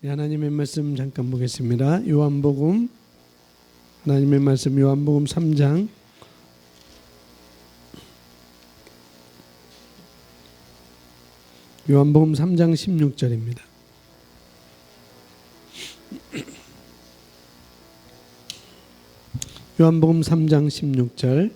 하나님의 말씀 잠깐 보겠습니다. 요한복음 하나님의 말씀 요한복음 3장 요한복음 3장 16절입니다. 요한복음 3장 16절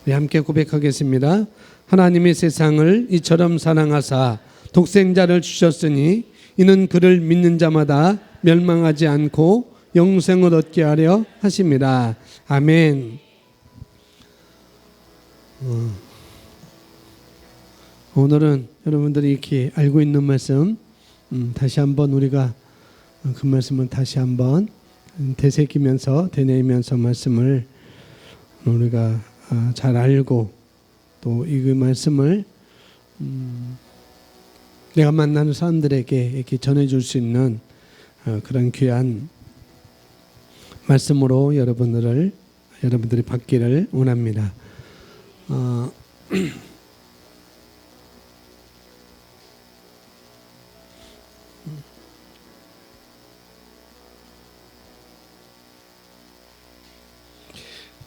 함께 고백하겠습니다. 하나님이 세상을 이처럼 사랑하사 독생자를 주셨으니 이는 그를 믿는 자마다 멸망하지 않고 영생을 얻게 하려 하심이라. 아멘. 오늘은 여러분들이 이렇게 알고 있는 말씀 다시 한번 우리가 그 말씀을 다시 한번 되새기면서 되뇌이면서 말씀을 우리가 잘 알고 또 이 말씀을 내가 만나는 사람들에게 이렇게 전해줄 수 있는 그런 귀한 말씀으로 여러분들이 받기를 원합니다.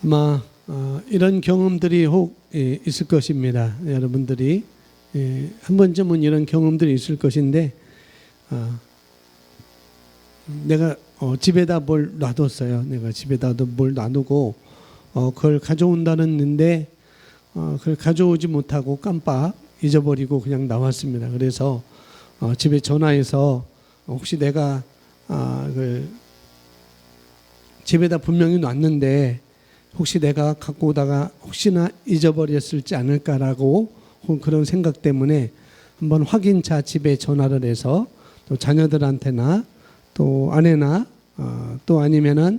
아마 이런 경험들이 혹 있을 것입니다. 여러분들이 한 번쯤은 이런 경험들이 있을 것인데 내가 집에다 뭘 놔뒀어요. 내가 집에다 뭘 놔두고 그걸 가져온다는데 그걸 가져오지 못하고 깜빡 잊어버리고 그냥 나왔습니다. 그래서 집에 전화해서 혹시 내가 그 집에다 분명히 놨는데 혹시 내가 갖고 오다가 혹시나 잊어버렸을지 않을까라고 그런 생각 때문에 한번 확인차 집에 전화를 해서 또 자녀들한테나 또 아내나 또 아니면은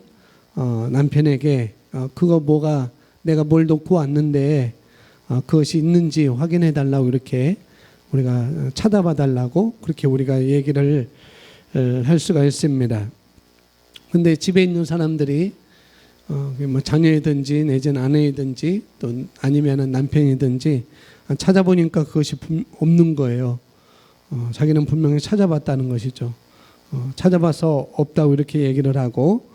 남편에게 그거 뭐가 내가 뭘 놓고 왔는데 그것이 있는지 확인해 달라고 이렇게 우리가 찾아봐 달라고 그렇게 우리가 얘기를 할 수가 있습니다. 근데 집에 있는 사람들이 뭐 자녀이든지 내지는 아내이든지 또 아니면은 남편이든지 찾아보니까 그것이 없는 거예요. 자기는 분명히 찾아봤다는 것이죠. 찾아봐서 없다고 이렇게 얘기를 하고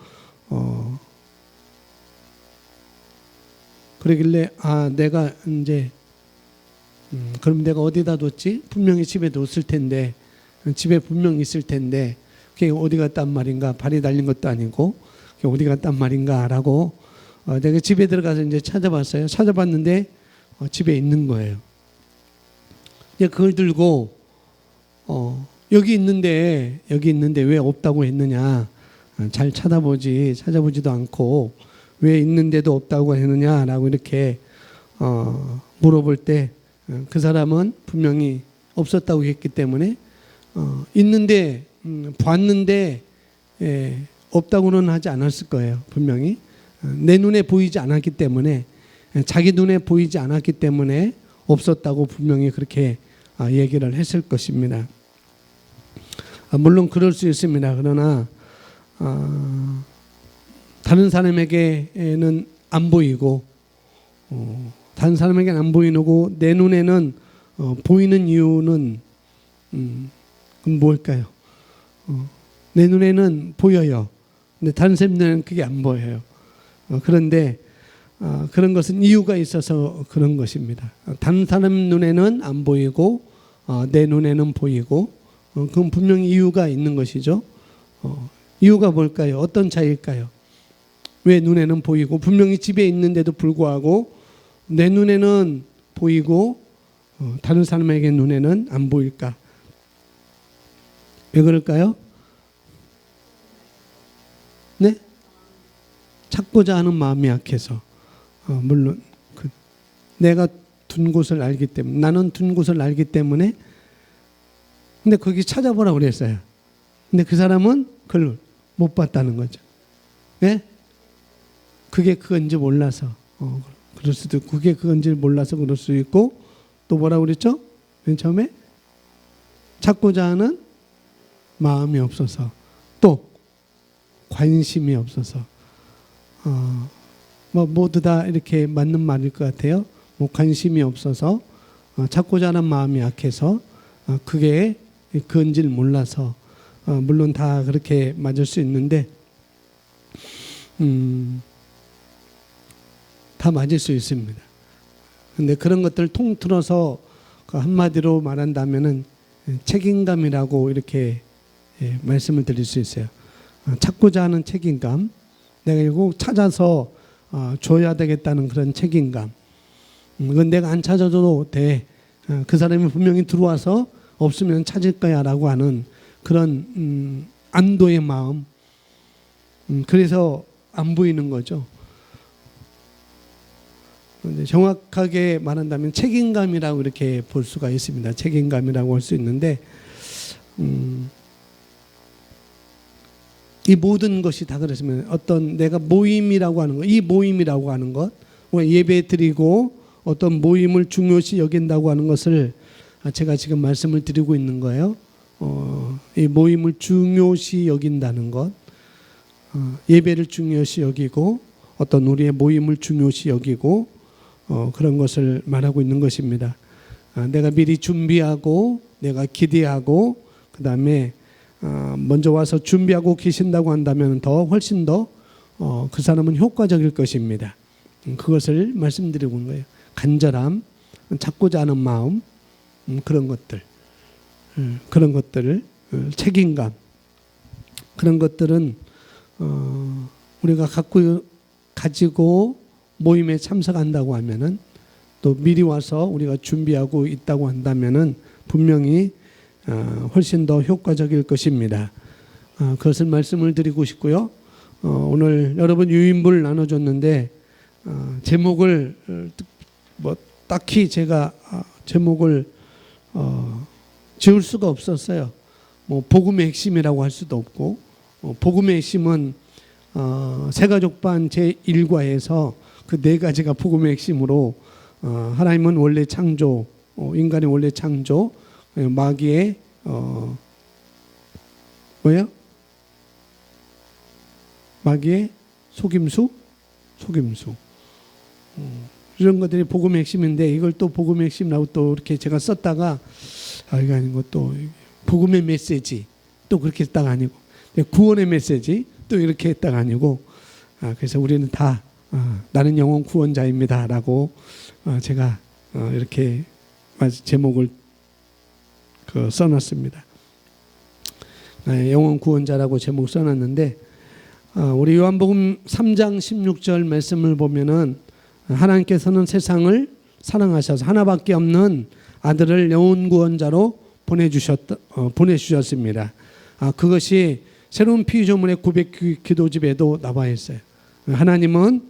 그러길래 내가 이제 그럼 내가 어디다 뒀지? 분명히 집에 뒀을 텐데 집에 분명히 있을 텐데 그게 어디 갔단 말인가? 발이 달린 것도 아니고 그게 어디 갔단 말인가? 라고 내가 집에 들어가서 이제 찾아봤어요. 찾아봤는데 집에 있는 거예요. 이제 그걸 들고 여기 있는데 왜 없다고 했느냐? 잘 찾아보지도 않고 왜 있는데도 없다고 했느냐라고 이렇게 물어볼 때 그 사람은 분명히 없었다고 했기 때문에 있는데 봤는데 없다고는 하지 않았을 거예요. 분명히 내 눈에 보이지 않았기 때문에 자기 눈에 보이지 않았기 때문에 없었다고 분명히 그렇게 얘기를 했을 것입니다. 물론 그럴 수 있습니다. 그러나 다른 사람에게는 안 보이고 다른 사람에게는 안 보이고 내 눈에는 보이는 이유는 뭘까요? 내 눈에는 보여요. 근데 다른 사람 눈에는 그게 안 보여요. 그런데 그런 것은 이유가 있어서 그런 것입니다. 다른 사람 눈에는 안 보이고 내 눈에는 보이고 그건 분명히 이유가 있는 것이죠. 이유가 뭘까요? 어떤 차이일까요? 왜 눈에는 보이고 분명히 집에 있는데도 불구하고 내 눈에는 보이고 다른 사람에게 눈에는 안 보일까? 왜 그럴까요? 네? 찾고자 하는 마음이 약해서 물론 내가 둔 곳을 알기 때문에 나는 둔 곳을 알기 때문에 근데 거기 찾아보라고 그랬어요. 근데 그 사람은 그걸 못 봤다는 거죠. 네? 그게 그건지 몰라서 그럴 수도 있고 그게 그건지 몰라서 그럴 수 있고 또 뭐라고 그랬죠? 맨 처음에 찾고자 하는 마음이 없어서 또 관심이 없어서 뭐 모두 다 이렇게 맞는 말일 것 같아요. 뭐 관심이 없어서 찾고자 하는 마음이 약해서 그게 그건지를 몰라서 물론 다 그렇게 맞을 수 있는데 다 맞을 수 있습니다. 근데 그런 것들을 통틀어서 그 한마디로 말한다면은 책임감이라고 이렇게 말씀을 드릴 수 있어요. 찾고자 하는 책임감, 내가 이거 찾아서 줘야 되겠다는 그런 책임감. 그건 내가 안 찾아줘도 돼. 그 사람이 분명히 들어와서 없으면 찾을 거야라고 하는 그런 안도의 마음. 그래서 안 보이는 거죠. 정확하게 말한다면 책임감이라고 이렇게 볼 수가 있습니다. 책임감이라고 할 수 있는데 이 모든 것이 다 그렇습니다. 어떤 내가 모임이라고 하는 것, 이 모임이라고 하는 것, 예배 드리고 어떤 모임을 중요시 여긴다고 하는 것을 제가 지금 말씀을 드리고 있는 거예요. 이 모임을 중요시 여긴다는 것, 예배를 중요시 여기고 어떤 우리의 모임을 중요시 여기고 그런 것을 말하고 있는 것입니다. 내가 미리 준비하고 내가 기대하고 그 다음에 먼저 와서 준비하고 계신다고 한다면 더 훨씬 더 그 사람은 효과적일 것입니다. 그것을 말씀드리고 있는 거예요. 간절함, 찾고자 하는 마음, 그런 것들, 그런 것들을 책임감, 그런 것들은 우리가 가지고 모임에 참석한다고 하면은 또 미리 와서 우리가 준비하고 있다고 한다면은 분명히 훨씬 더 효과적일 것입니다. 그것을 말씀을 드리고 싶고요. 오늘 여러분 유인부를 나눠줬는데 제목을 뭐 딱히 제가 제목을 지을 수가 없었어요. 뭐 복음의 핵심이라고 할 수도 없고 복음의 핵심은 새가족반 제1과에서 그 네 가지가 복음의 핵심으로 하나님은 원래 창조, 인간의 원래 창조, 마귀의 마귀의 속임수 이런 것들이 복음의 핵심인데 이걸 또 복음의 핵심이라고 또 이렇게 제가 썼다가 이거 아니고 또 복음의 메시지 또 그렇게 했다가 아니고 구원의 메시지 또 이렇게 했다가 아니고 그래서 우리는 다 나는 영혼 구원자입니다라고 제가 이렇게 제목을 써놨습니다. 영혼 구원자라고 제목 써놨는데 우리 요한복음 3장 16절 말씀을 보면은 하나님께서는 세상을 사랑하셔서 하나밖에 없는 아들을 영혼 구원자로 보내주셨습니다. 그것이 새로운 피조물의 고백 기도집에도 나와 있어요. 하나님은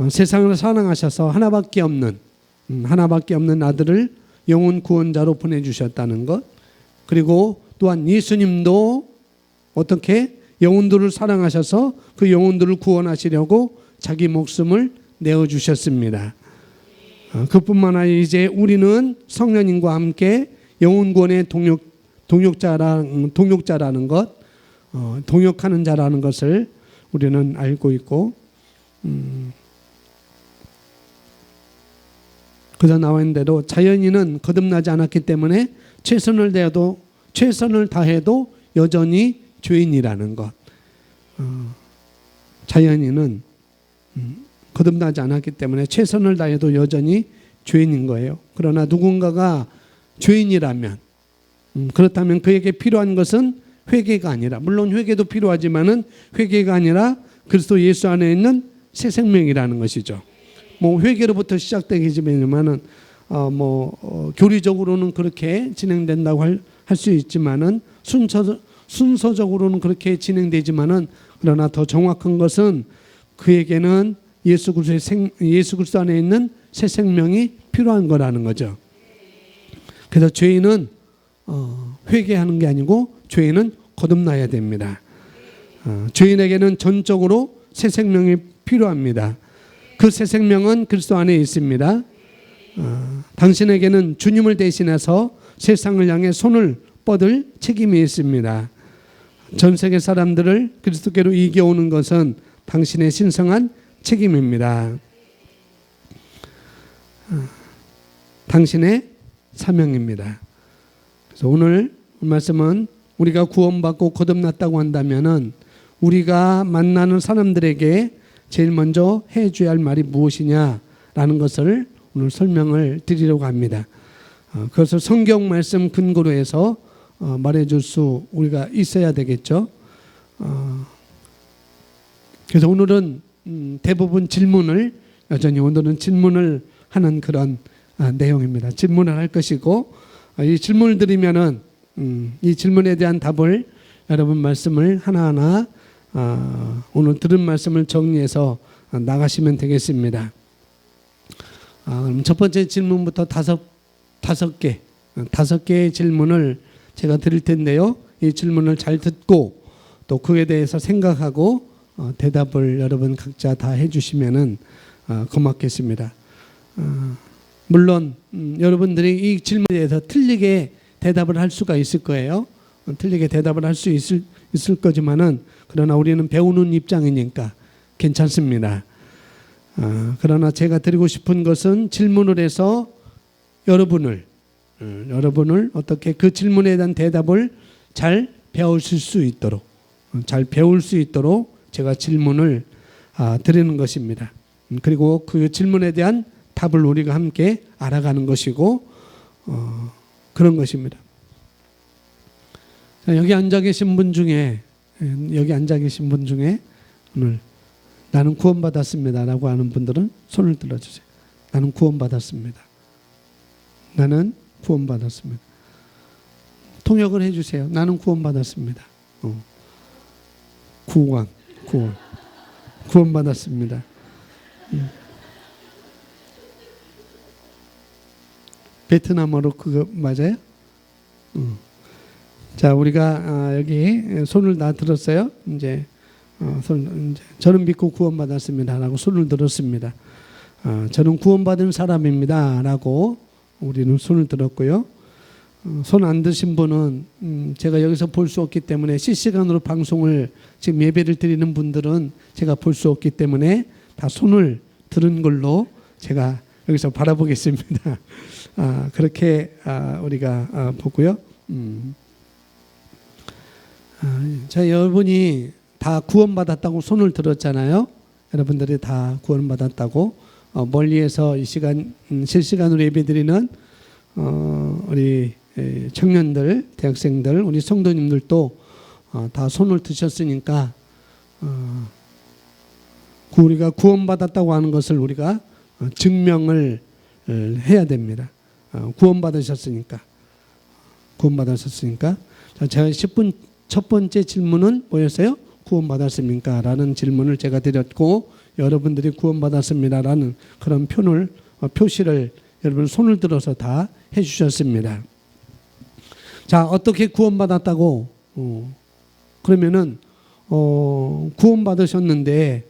세상을 사랑하셔서 하나밖에 없는 아들을 영혼 구원자로 보내주셨다는 것, 그리고 또한 예수님도 어떻게 영혼들을 사랑하셔서 그 영혼들을 구원하시려고 자기 목숨을 내어주셨습니다. 그뿐만 아니라 이제 우리는 성령님과 함께 영혼 구원의 동역자라는 것, 동역하는 자라는 것을 우리는 알고 있고 그래서 나와 있는 대로 자연인은 거듭나지 않았기 때문에 최선을 다해도 여전히 죄인이라는 것. 자연인은 거듭나지 않았기 때문에 최선을 다해도 여전히 죄인인 거예요. 그러나 누군가가 죄인이라면 그렇다면 그에게 필요한 것은 회개가 아니라, 물론 회개도 필요하지만은 회개가 아니라 그리스도 예수 안에 있는 새 생명이라는 것이죠. 뭐 회개로부터 시작되겠지만은 교리적으로는 그렇게 진행된다고 할 수 있지만은 순서적으로는 그렇게 진행되지만은 그러나 더 정확한 것은 그에게는 예수 그리스도 안에 있는 새 생명이 필요한 거라는 거죠. 그래서 죄인은 회개하는 게 아니고 죄인은 거듭나야 됩니다. 죄인에게는 전적으로 새 생명이 필요합니다. 그 새 생명은 그리스도 안에 있습니다. 당신에게는 주님을 대신해서 세상을 향해 손을 뻗을 책임이 있습니다. 전 세계 사람들을 그리스도께로 이겨오는 것은 당신의 신성한 책임입니다. 당신의 사명입니다. 그래서 오늘 말씀은 우리가 구원받고 거듭났다고 한다면은 우리가 만나는 사람들에게 제일 먼저 해줘야 할 말이 무엇이냐라는 것을 오늘 설명을 드리려고 합니다. 그것을 성경 말씀 근거로 해서 말해줄 수 우리가 있어야 되겠죠. 그래서 오늘은 대부분 질문을 여전히 오늘은 질문을 하는 그런 내용입니다. 질문을 할 것이고 이 질문을 드리면은 이 질문에 대한 답을 여러분 말씀을 하나하나 오늘 들은 말씀을 정리해서 나가시면 되겠습니다. 그럼 첫 번째 질문부터 다섯 개의 질문을 제가 드릴 텐데요. 이 질문을 잘 듣고 또 그에 대해서 생각하고 대답을 여러분 각자 다 해주시면은 고맙겠습니다. 물론 여러분들이 이 질문에 대해서 틀리게 대답을 할 수가 있을 거예요. 틀리게 대답을 할 수 있을 거지만은 그러나 우리는 배우는 입장이니까 괜찮습니다. 그러나 제가 드리고 싶은 것은 질문을 해서 여러분을 어떻게 그 질문에 대한 대답을 잘 배우실 수 있도록 제가 질문을 드리는 것입니다. 그리고 그 질문에 대한 답을 우리가 함께 알아가는 것이고 그런 것입니다. 여기 앉아 계신 분 중에 오늘 나는 구원받았습니다라고 하는 분들은 손을 들어주세요. 나는 구원받았습니다. 나는 구원받았습니다. 통역을 해주세요. 나는 구원받았습니다. 구원받았습니다. 베트남어로 그거 맞아요? 자, 우리가 여기 손을 다 들었어요. 이제 저는 믿고 구원받았습니다라고 손을 들었습니다. 저는 구원받은 사람입니다라고 우리는 손을 들었고요. 손 안 드신 분은 제가 여기서 볼 수 없기 때문에 실시간으로 방송을 지금 예배를 드리는 분들은 제가 볼 수 없기 때문에 다 손을 들은 걸로 제가 여기서 바라보겠습니다. 그렇게 우리가 보고요. 자, 여러분이 다 구원받았다고 손을 들었잖아요. 여러분들이 다 구원받았다고 멀리에서 이 시간 실시간으로 예배드리는 우리 청년들, 대학생들, 우리 성도님들도 다 손을 드셨으니까 우리가 구원받았다고 하는 것을 우리가 증명을 해야 됩니다. 구원받으셨으니까. 자, 제가 10분 첫 번째 질문은 뭐였어요? 구원받았습니까? 라는 질문을 제가 드렸고 여러분들이 구원받았습니다. 라는 그런 표시를 여러분 손을 들어서 다 해주셨습니다. 자, 어떻게 구원받았다고? 그러면은 구원받으셨는데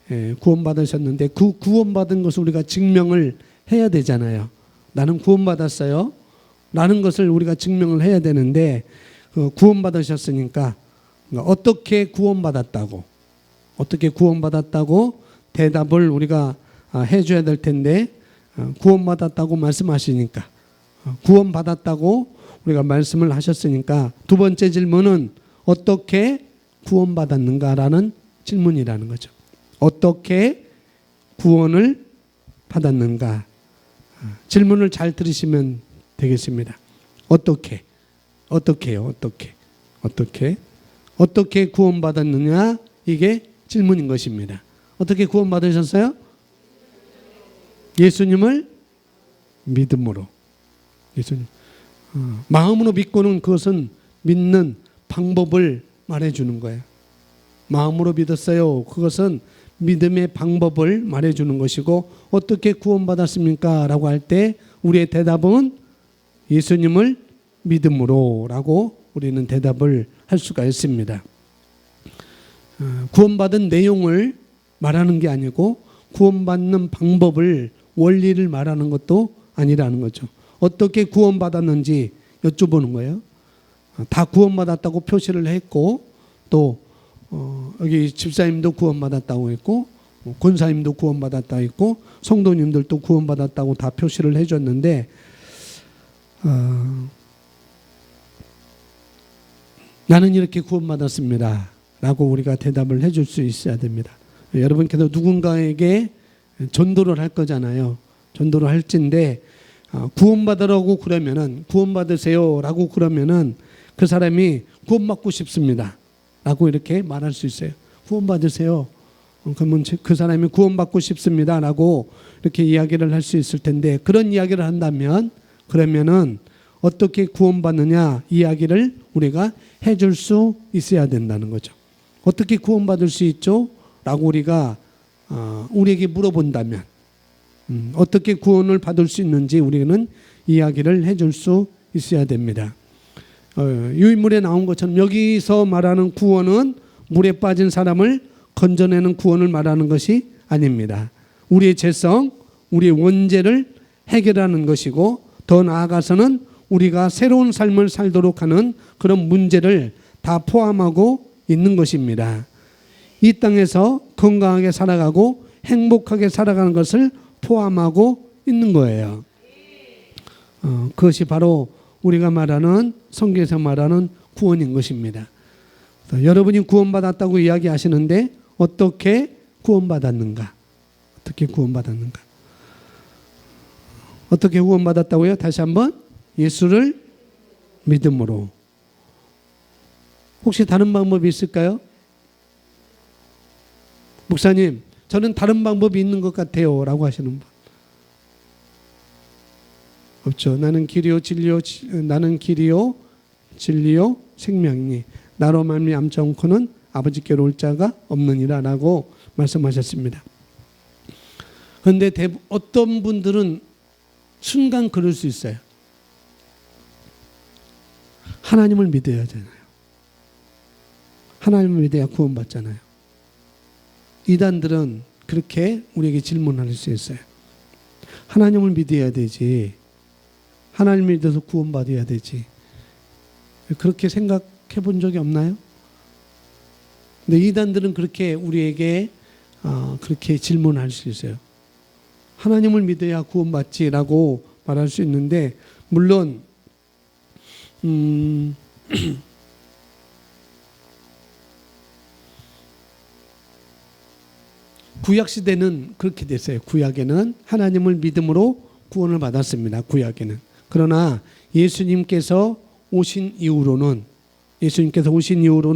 그 구원받은 것을 우리가 증명을 해야 되잖아요. 나는 구원받았어요. 라는 것을 우리가 증명을 해야 되는데 구원받으셨으니까 어떻게 구원받았다고 대답을 우리가 해줘야 될 텐데 구원받았다고 말씀하시니까 구원받았다고 우리가 말씀을 하셨으니까 두 번째 질문은 어떻게 구원받았는가라는 질문이라는 거죠. 어떻게 구원을 받았는가. 질문을 잘 들으시면 되겠습니다. 어떻게 구원받았느냐, 이게 질문인 것입니다. 어떻게 구원받으셨어요? 예수님을 믿음으로. 마음으로 믿고는 그것은 믿는 방법을 말해주는 거예요. 마음으로 믿었어요. 그것은 믿음의 방법을 말해주는 것이고 어떻게 구원받았습니까? 라고 할 때 우리의 대답은 예수님을 믿음으로 라고 우리는 대답을 할 수가 있습니다. 구원받은 내용을 말하는 게 아니고 구원받는 방법을 원리를 말하는 것도 아니라는 거죠. 어떻게 구원받았는지 여쭤보는 거예요. 다 구원받았다고 표시를 했고 또 여기 집사님도 구원받았다고 했고 권사님도 구원받았다고 했고 성도님들도 구원받았다고 다 표시를 해줬는데 나는 이렇게 구원받았습니다 라고 우리가 대답을 해줄 수 있어야 됩니다. 여러분께서 누군가에게 전도를 할 거잖아요. 전도를 할진데 구원받으라고 그러면은, 구원받으세요 라고 그러면은 그 사람이 구원받고 싶습니다 라고 이렇게 말할 수 있어요. 구원받으세요. 그러면 그 사람이 구원받고 싶습니다 라고 이렇게 이야기를 할 수 있을 텐데, 그런 이야기를 한다면 그러면은 어떻게 구원받느냐 이야기를 우리가 해줄 수 있어야 된다는 거죠. 어떻게 구원받을 수 있죠? 라고 우리가 우리에게 물어본다면 어떻게 구원을 받을 수 있는지 우리는 이야기를 해줄 수 있어야 됩니다. 유인물에 나온 것처럼 여기서 말하는 구원은 물에 빠진 사람을 건져내는 구원을 말하는 것이 아닙니다. 우리의 죄성, 우리의 원죄를 해결하는 것이고, 더 나아가서는 우리가 새로운 삶을 살도록 하는 그런 문제를 다 포함하고 있는 것입니다. 이 땅에서 건강하게 살아가고 행복하게 살아가는 것을 포함하고 있는 거예요. 그것이 바로 우리가 말하는, 성경에서 말하는 구원인 것입니다. 여러분이 구원받았다고 이야기하시는데 어떻게 구원받았는가? 어떻게 구원받았는가? 어떻게 구원받았다고요? 다시 한번, 예수를 믿음으로. 혹시 다른 방법이 있을까요? 목사님, 저는 다른 방법이 있는 것 같아요 라고 하시는 분 없죠. 나는 길이요 진리요 생명이니 나로 말미암지 않고는 아버지께로 올 자가 없느니라 라고 말씀하셨습니다. 그런데 어떤 분들은 순간 그럴 수 있어요. 하나님을 믿어야 하잖아요. 하나님을 믿어야 구원받잖아요. 이단들은 그렇게 우리에게 질문할 수 있어요. 하나님을 믿어야 되지, 하나님을 믿어서 구원받아야 되지, 그렇게 생각해 본 적이 없나요? 근데 이단들은 그렇게 우리에게 그렇게 질문할 수 있어요. 하나님을 믿어야 구원받지라고 말할 수 있는데, 물론 구약 시대는 그렇게 됐어요. 구약에는 하나님을 믿음으로 구원을 받았습니다. 구약에는. 그러나 예수님께서 오신 이후로는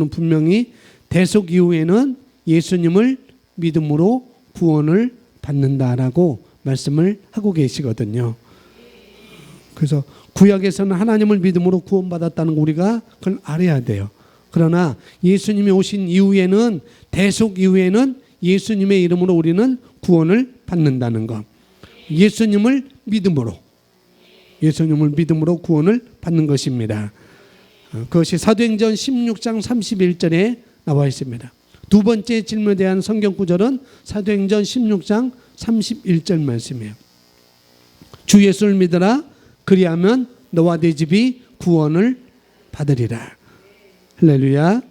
분명히 대속 이후에는 예수님을 믿음으로 구원을 받는다라고 말씀을 하고 계시거든요. 그래서 구약에서는 하나님을 믿음으로 구원받았다는 거 우리가 그걸 알아야 돼요. 그러나 예수님이 오신 이후에는, 대속 이후에는 예수님의 이름으로 우리는 구원을 받는다는 것. 예수님을 믿음으로 구원을 받는 것입니다. 그것이 사도행전 16장 31절에 나와 있습니다. 두 번째 질문에 대한 성경 구절은 사도행전 16장 31절 말씀이에요. 주 예수를 믿으라, 그리하면 너와 네 집이 구원을 받으리라. 할렐루야.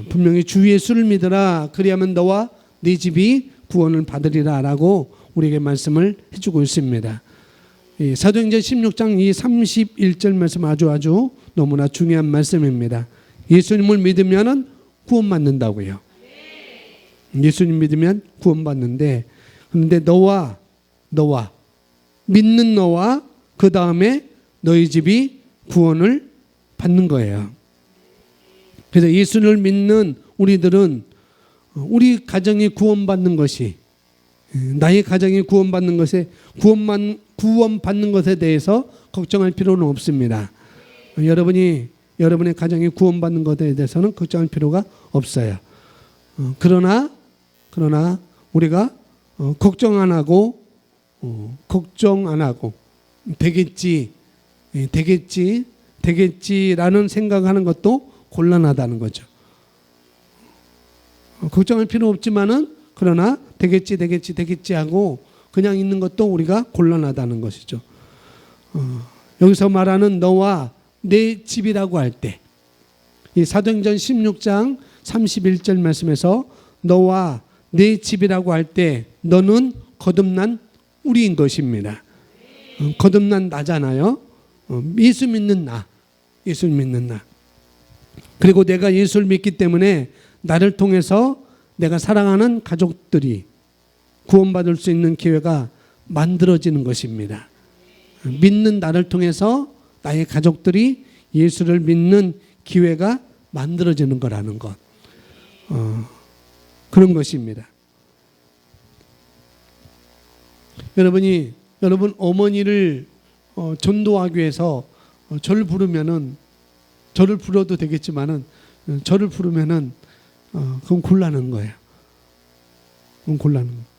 분명히 주 예수를 믿으라, 그리하면 너와 네 집이 구원을 받으리라 라고 우리에게 말씀을 해주고 있습니다. 사도행전 16장 이 31절 말씀 아주 너무나 중요한 말씀입니다. 예수님을 믿으면 구원받는다고요. 예수님 믿으면 구원받는데, 그런데 너와 믿는 너와 그 다음에 너희 집이 구원을 받는 거예요. 그래서 예수를 믿는 우리들은 우리 가정이 구원받는 것이, 나의 가정이 구원받는 것에 대해서 걱정할 필요는 없습니다. 여러분의 가정이 구원받는 것에 대해서는 걱정할 필요가 없어요. 그러나 우리가 걱정 안 하고 되겠지라는 생각하는 것도 곤란하다는 거죠. 걱정할 필요 없지만은, 그러나 되겠지 하고 그냥 있는 것도 우리가 곤란하다는 것이죠. 여기서 말하는 너와 내 집이라고 할 때, 이 사도행전 16장 31절 말씀에서 너와 내 집이라고 할 때 너는 거듭난 우리인 것입니다. 거듭난 나잖아요. 예수 믿는 나. 그리고 내가 예수를 믿기 때문에 나를 통해서 내가 사랑하는 가족들이 구원받을 수 있는 기회가 만들어지는 것입니다. 믿는 나를 통해서 나의 가족들이 예수를 믿는 기회가 만들어지는 거라는 것. 그런 것입니다. 여러분 어머니를 전도하기 위해서 저를 부르면은, 저를 불러도 되겠지만은, 저를 부르면은 그건 곤란한 거예요. 그건 곤란한 거예요.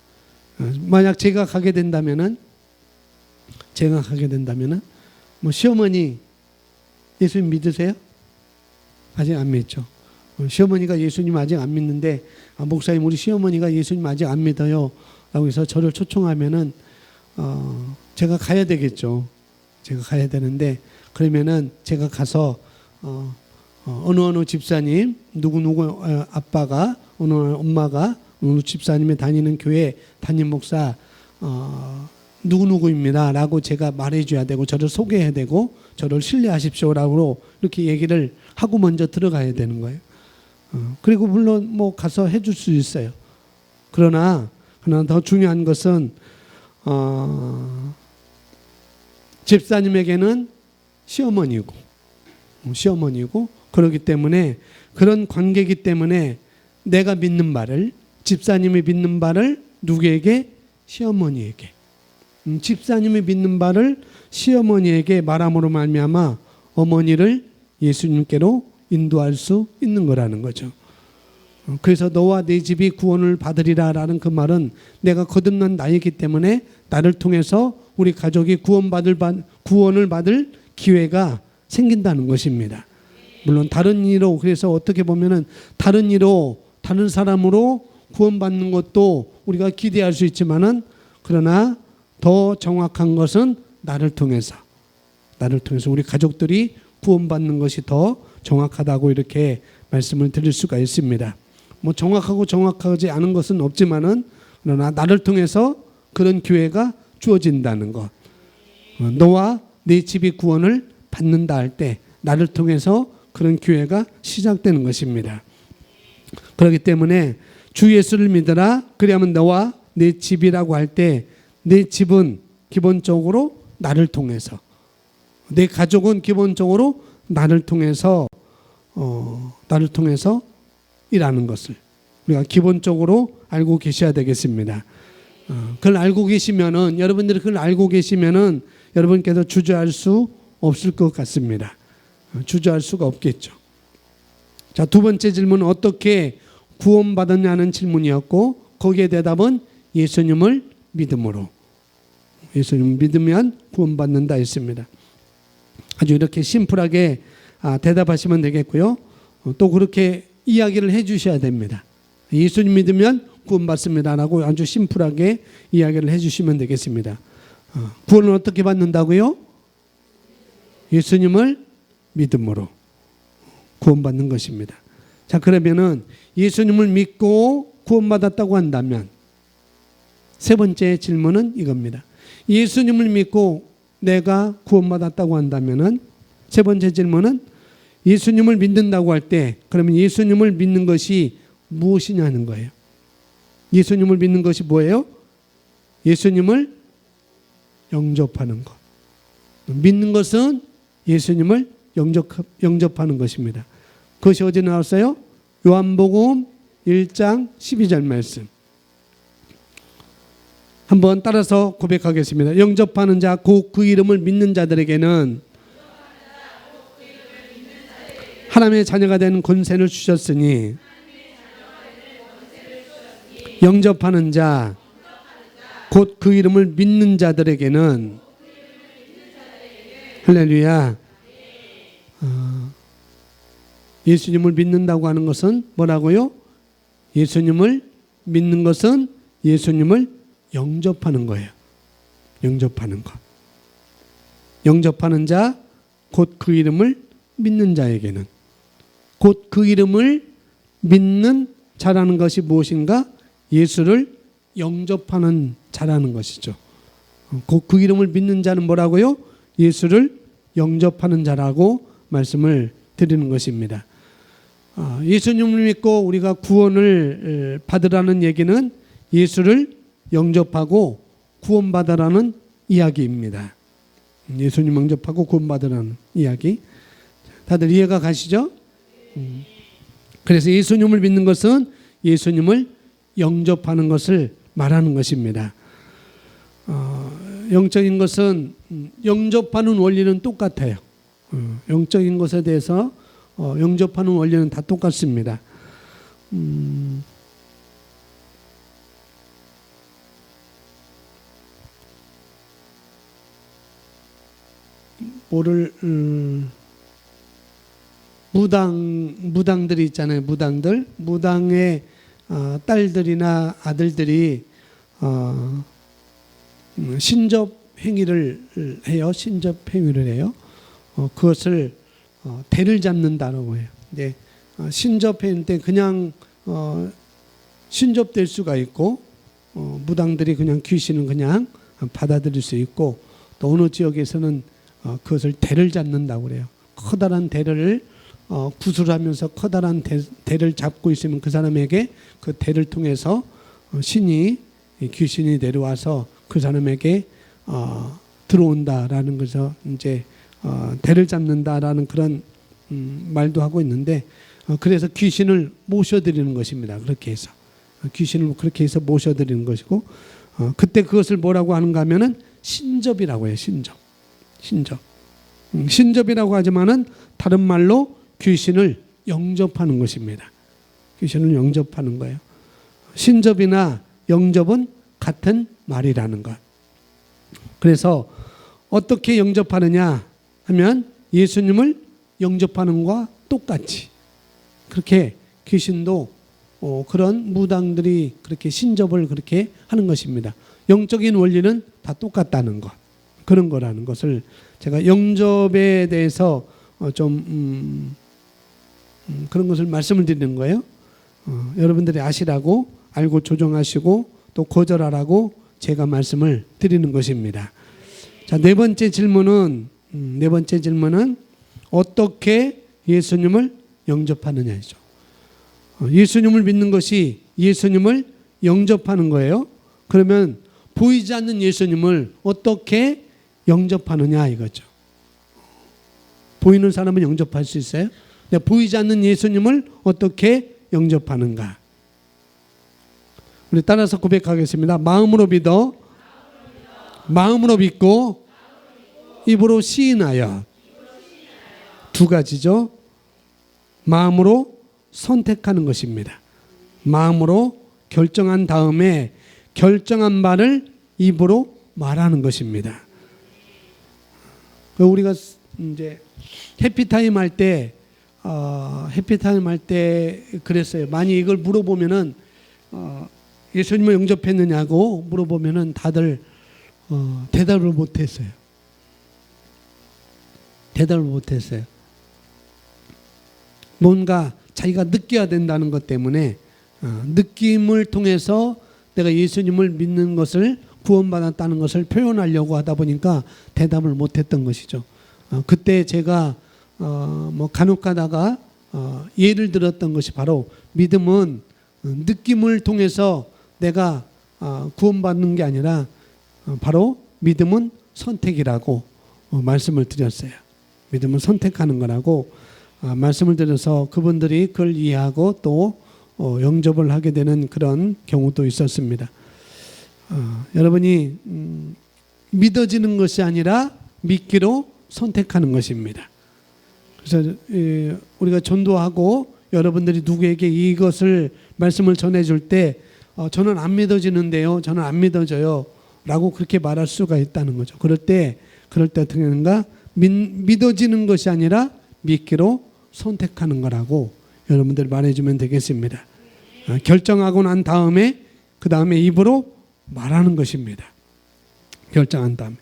만약 제가 가게 된다면은 뭐 시어머니 예수님 믿으세요? 아직 안 믿죠. 시어머니가 예수님 아직 안 믿는데, 목사님 우리 시어머니가 예수님 아직 안 믿어요 라고 해서 저를 초청하면은 제가 가야 되겠죠. 제가 가야 되는데, 그러면은 제가 가서 어느 집사님, 누구 아빠가, 어느 엄마가, 어느 집사님이 다니는 교회 담임 목사 누구입니다 라고 제가 말해줘야 되고, 저를 소개해야 되고, 저를 신뢰하십시오라고 이렇게 얘기를 하고 먼저 들어가야 되는 거예요. 그리고 물론 뭐 가서 해줄 수 있어요. 그러나 더 중요한 것은 집사님에게는 시어머니고 그렇기 때문에, 그런 관계이기 때문에 내가 믿는 말을, 집사님이 믿는 바를 누구에게? 시어머니에게. 집사님이 믿는 바를 시어머니에게 말함으로 말미암아 어머니를 예수님께로 인도할 수 있는 거라는 거죠. 그래서 너와 네 집이 구원을 받으리라 라는 그 말은 내가 거듭난 나이기 때문에 나를 통해서 우리 가족이 구원을 받을 기회가 생긴다는 것입니다. 물론 다른 이로, 그래서 어떻게 보면은 다른 이로, 다른 사람으로 구원받는 것도 우리가 기대할 수 있지만은, 그러나 더 정확한 것은 나를 통해서 우리 가족들이 구원받는 것이 더 정확하다고 이렇게 말씀을 드릴 수가 있습니다. 뭐 정확하고 정확하지 않은 것은 없지만은, 그러나 나를 통해서 그런 기회가 주어진다는 것. 너와 네 집이 구원을 받는다 할 때 나를 통해서 그런 기회가 시작되는 것입니다. 그렇기 때문에 주 예수를 믿으라, 그리하면 너와 네 집이라고 할 때, 내 집은 기본적으로 나를 통해서, 내 가족은 기본적으로 나를 통해서 일하는 것을 우리가 기본적으로 알고 계셔야 되겠습니다. 그걸 알고 계시면은, 여러분들이 그걸 알고 계시면은 여러분께서 주저할 수 없을 것 같습니다. 주저할 수가 없겠죠. 자, 두 번째 질문은 어떻게 구원받았냐는 질문이었고, 거기에 대답은 예수님을 믿음으로. 예수님을 믿으면 구원받는다 했습니다. 아주 이렇게 심플하게 대답하시면 되겠고요. 또 그렇게 이야기를 해 주셔야 됩니다. 예수님 믿으면 구원받습니다라고 아주 심플하게 이야기를 해 주시면 되겠습니다. 구원을 어떻게 받는다고요? 예수님을 믿음으로 구원받는 것입니다. 자, 그러면은 예수님을 믿고 구원받았다고 한다면 세 번째 질문은 이겁니다. 예수님을 믿고 내가 구원받았다고 한다면은 세 번째 질문은 예수님을 믿는다고 할 때, 그러면 예수님을 믿는 것이 무엇이냐는 거예요. 예수님을 믿는 것이 뭐예요? 예수님을 영접하는 것. 믿는 것은 예수님을 영접하는 것입니다. 그것이 어디 나왔어요? 요한복음 1장 12절 말씀. 한번 따라서 고백하겠습니다. 영접하는 자, 곧 그 이름을 믿는 자들에게는 하나님의 자녀가 되는 권세를 주셨으니, 영접하는 자, 곧 그 이름을 믿는 자들에게는, 할렐루야. 예수님을 믿는다고 하는 것은 뭐라고요? 예수님을 믿는 것은 예수님을 영접하는 거예요. 영접하는 것. 영접하는 자, 곧 그 이름을 믿는 자에게는. 곧 그 이름을 믿는 자라는 것이 무엇인가? 예수를 영접하는 자라는 것이죠. 곧 그 이름을 믿는 자는 뭐라고요? 예수를 영접하는 자라고 말씀을 드리는 것입니다. 예수님을 믿고 우리가 구원을 받으라는 얘기는 예수를 영접하고 구원받으라는 이야기입니다. 예수님 영접하고 구원받으라는 이야기. 다들 이해가 가시죠? 그래서 예수님을 믿는 것은 예수님을 영접하는 것을 말하는 것입니다. 영적인 것은 영접하는 원리는 똑같아요. 영적인 것에 대해서 영접하는 원리는 다 똑같습니다. 무당들이 있잖아요. 무당의 딸들이나 아들들이 신접 행위를 해요. 그것을 대를 잡는다라고 해요. 근데 신접할 때 그냥 신접될 수가 있고, 무당들이 그냥 귀신은 그냥 받아들일 수 있고, 또 어느 지역에서는 그것을 대를 잡는다고 그래요. 커다란 대를 구슬하면서 커다란 대를 잡고 있으면 그 사람에게 그 대를 통해서 귀신이 내려와서 그 사람에게 들어온다라는 것을 이제 대를 잡는다라는 그런 말도 하고 있는데, 그래서 귀신을 모셔드리는 것입니다. 그렇게 해서 귀신을 그렇게 해서 모셔드리는 것이고, 그때 그것을 뭐라고 하는가 하면은 신접이라고 해요. 신접이라고 하지만은 다른 말로 귀신을 영접하는 것입니다. 귀신을 영접하는 거예요. 신접이나 영접은 같은 말이라는 것. 그래서 어떻게 영접하느냐 하면 예수님을 영접하는 것과 똑같이 그렇게 귀신도 그런 무당들이 그렇게 신접을 그렇게 하는 것입니다. 영적인 원리는 다 똑같다는 것, 그런 거라는 것을 제가 영접에 대해서 좀 그런 것을 말씀을 드리는 거예요. 여러분들이 아시라고 알고 조정하시고 또 거절하라고 제가 말씀을 드리는 것입니다. 자, 네 번째 질문은 어떻게 예수님을 영접하느냐죠. 예수님을 믿는 것이 예수님을 영접하는 거예요. 그러면 보이지 않는 예수님을 어떻게 영접하느냐 이거죠. 보이는 사람은 영접할 수 있어요. 근데 보이지 않는 예수님을 어떻게 영접하는가? 우리 따라서 고백하겠습니다. 마음으로 믿고 입으로 시인하여. 두 가지죠. 마음으로 선택하는 것입니다. 마음으로 결정한 다음에 결정한 바를 입으로 말하는 것입니다. 우리가 이제 해피타임 할 때 그랬어요. 많이 이걸 물어보면은 예수님을 영접했느냐고 물어보면은 다들 대답을 못했어요. 뭔가 자기가 느껴야 된다는 것 때문에 느낌을 통해서 내가 예수님을 믿는 것을 구원받았다는 것을 표현하려고 하다 보니까 대답을 못했던 것이죠. 그때 제가 간혹가다가 예를 들었던 것이 바로 믿음은 느낌을 통해서 내가 구원받는 게 아니라 바로 믿음은 선택이라고 말씀을 드렸어요. 믿음은 선택하는 거라고 말씀을 드려서 그분들이 그걸 이해하고 또 영접을 하게 되는 그런 경우도 있었습니다. 여러분이 믿어지는 것이 아니라 믿기로 선택하는 것입니다. 그래서 우리가 전도하고 여러분들이 누구에게 이것을 말씀을 전해줄 때 저는 안 믿어지는데요, 저는 안 믿어져요 라고 그렇게 말할 수가 있다는 거죠. 그럴 때 어떻게 하는가? 믿어지는 것이 아니라 믿기로 선택하는 거라고 여러분들 말해주면 되겠습니다. 결정하고 난 다음에 그 다음에 입으로 말하는 것입니다. 결정한 다음에.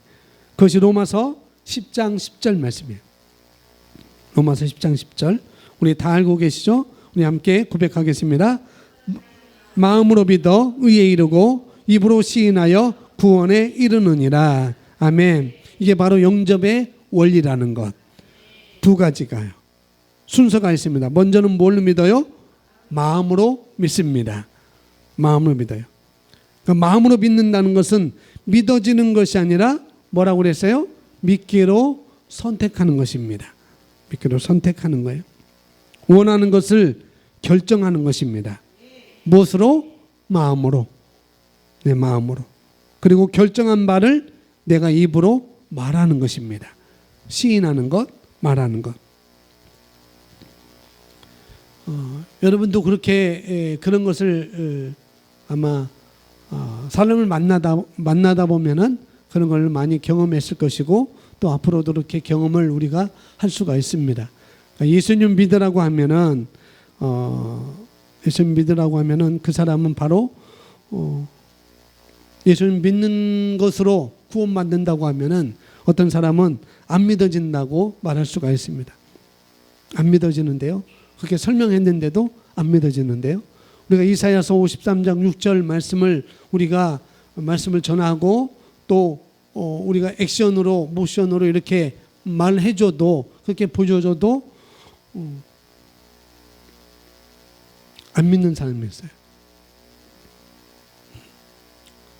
그것이 로마서 10장 10절 말씀이에요. 로마서 10장 10절. 우리 다 알고 계시죠? 우리 함께 고백하겠습니다. 마음으로 믿어 의에 이르고 입으로 시인하여 구원에 이르느니라. 아멘. 이게 바로 영접의 원리라는 것. 두 가지가요. 순서가 있습니다. 먼저는 뭘로 믿어요? 마음으로 믿습니다. 마음으로 믿어요. 그러니까 마음으로 믿는다는 것은 믿어지는 것이 아니라 뭐라고 그랬어요? 믿기로 선택하는 것입니다. 믿기로 선택하는 거예요. 원하는 것을 결정하는 것입니다. 무엇으로? 마음으로. 내 마음으로. 그리고 결정한 바를 내가 입으로 말하는 것입니다. 시인하는 것, 말하는 것. 여러분도 그렇게 그런 것을 아마 사람을 만나다 보면은 그런 걸 많이 경험했을 것이고 또 앞으로도 그렇게 경험을 우리가 할 수가 있습니다. 그러니까 예수님 믿으라고 하면은 예수님 믿으라고 하면은 그 사람은 바로 예수님 믿는 것으로 구원받는다고 하면은 어떤 사람은 안 믿어진다고 말할 수가 있습니다. 안 믿어지는데요. 그렇게 설명했는데도 안 믿어지는데요. 우리가 이사야서 53장 6절 말씀을 전하고 또 우리가 액션으로 모션으로 이렇게 말해줘도 그렇게 보여줘도 안 믿는 사람이 있어요.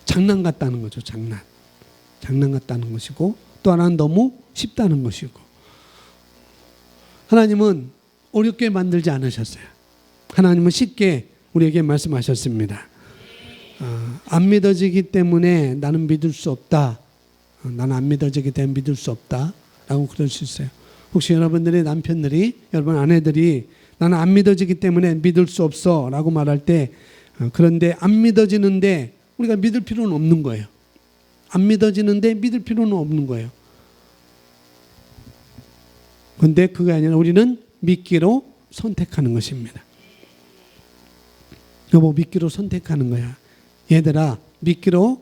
장난 같다는 거죠. 장난 같다는 것이고 또 하나는 너무 쉽다는 것이고 하나님은 어렵게 만들지 않으셨어요. 하나님은 쉽게 우리에게 말씀하셨습니다. 안 믿어지기 때문에 나는 믿을 수 없다. 나는 안 믿어지기 때문에 믿을 수 없다. 라고 그럴 수 있어요. 혹시 여러분들의 남편들이, 여러분 아내들이 나는 안 믿어지기 때문에 믿을 수 없어 라고 말할 때 그런데 안 믿어지는데 우리가 믿을 필요는 없는 거예요. 안 믿어지는데 믿을 필요는 없는 거예요. 그런데 그게 아니라 우리는 믿기로 선택하는 것입니다. 여보, 믿기로 선택하는 거야. 얘들아, 믿기로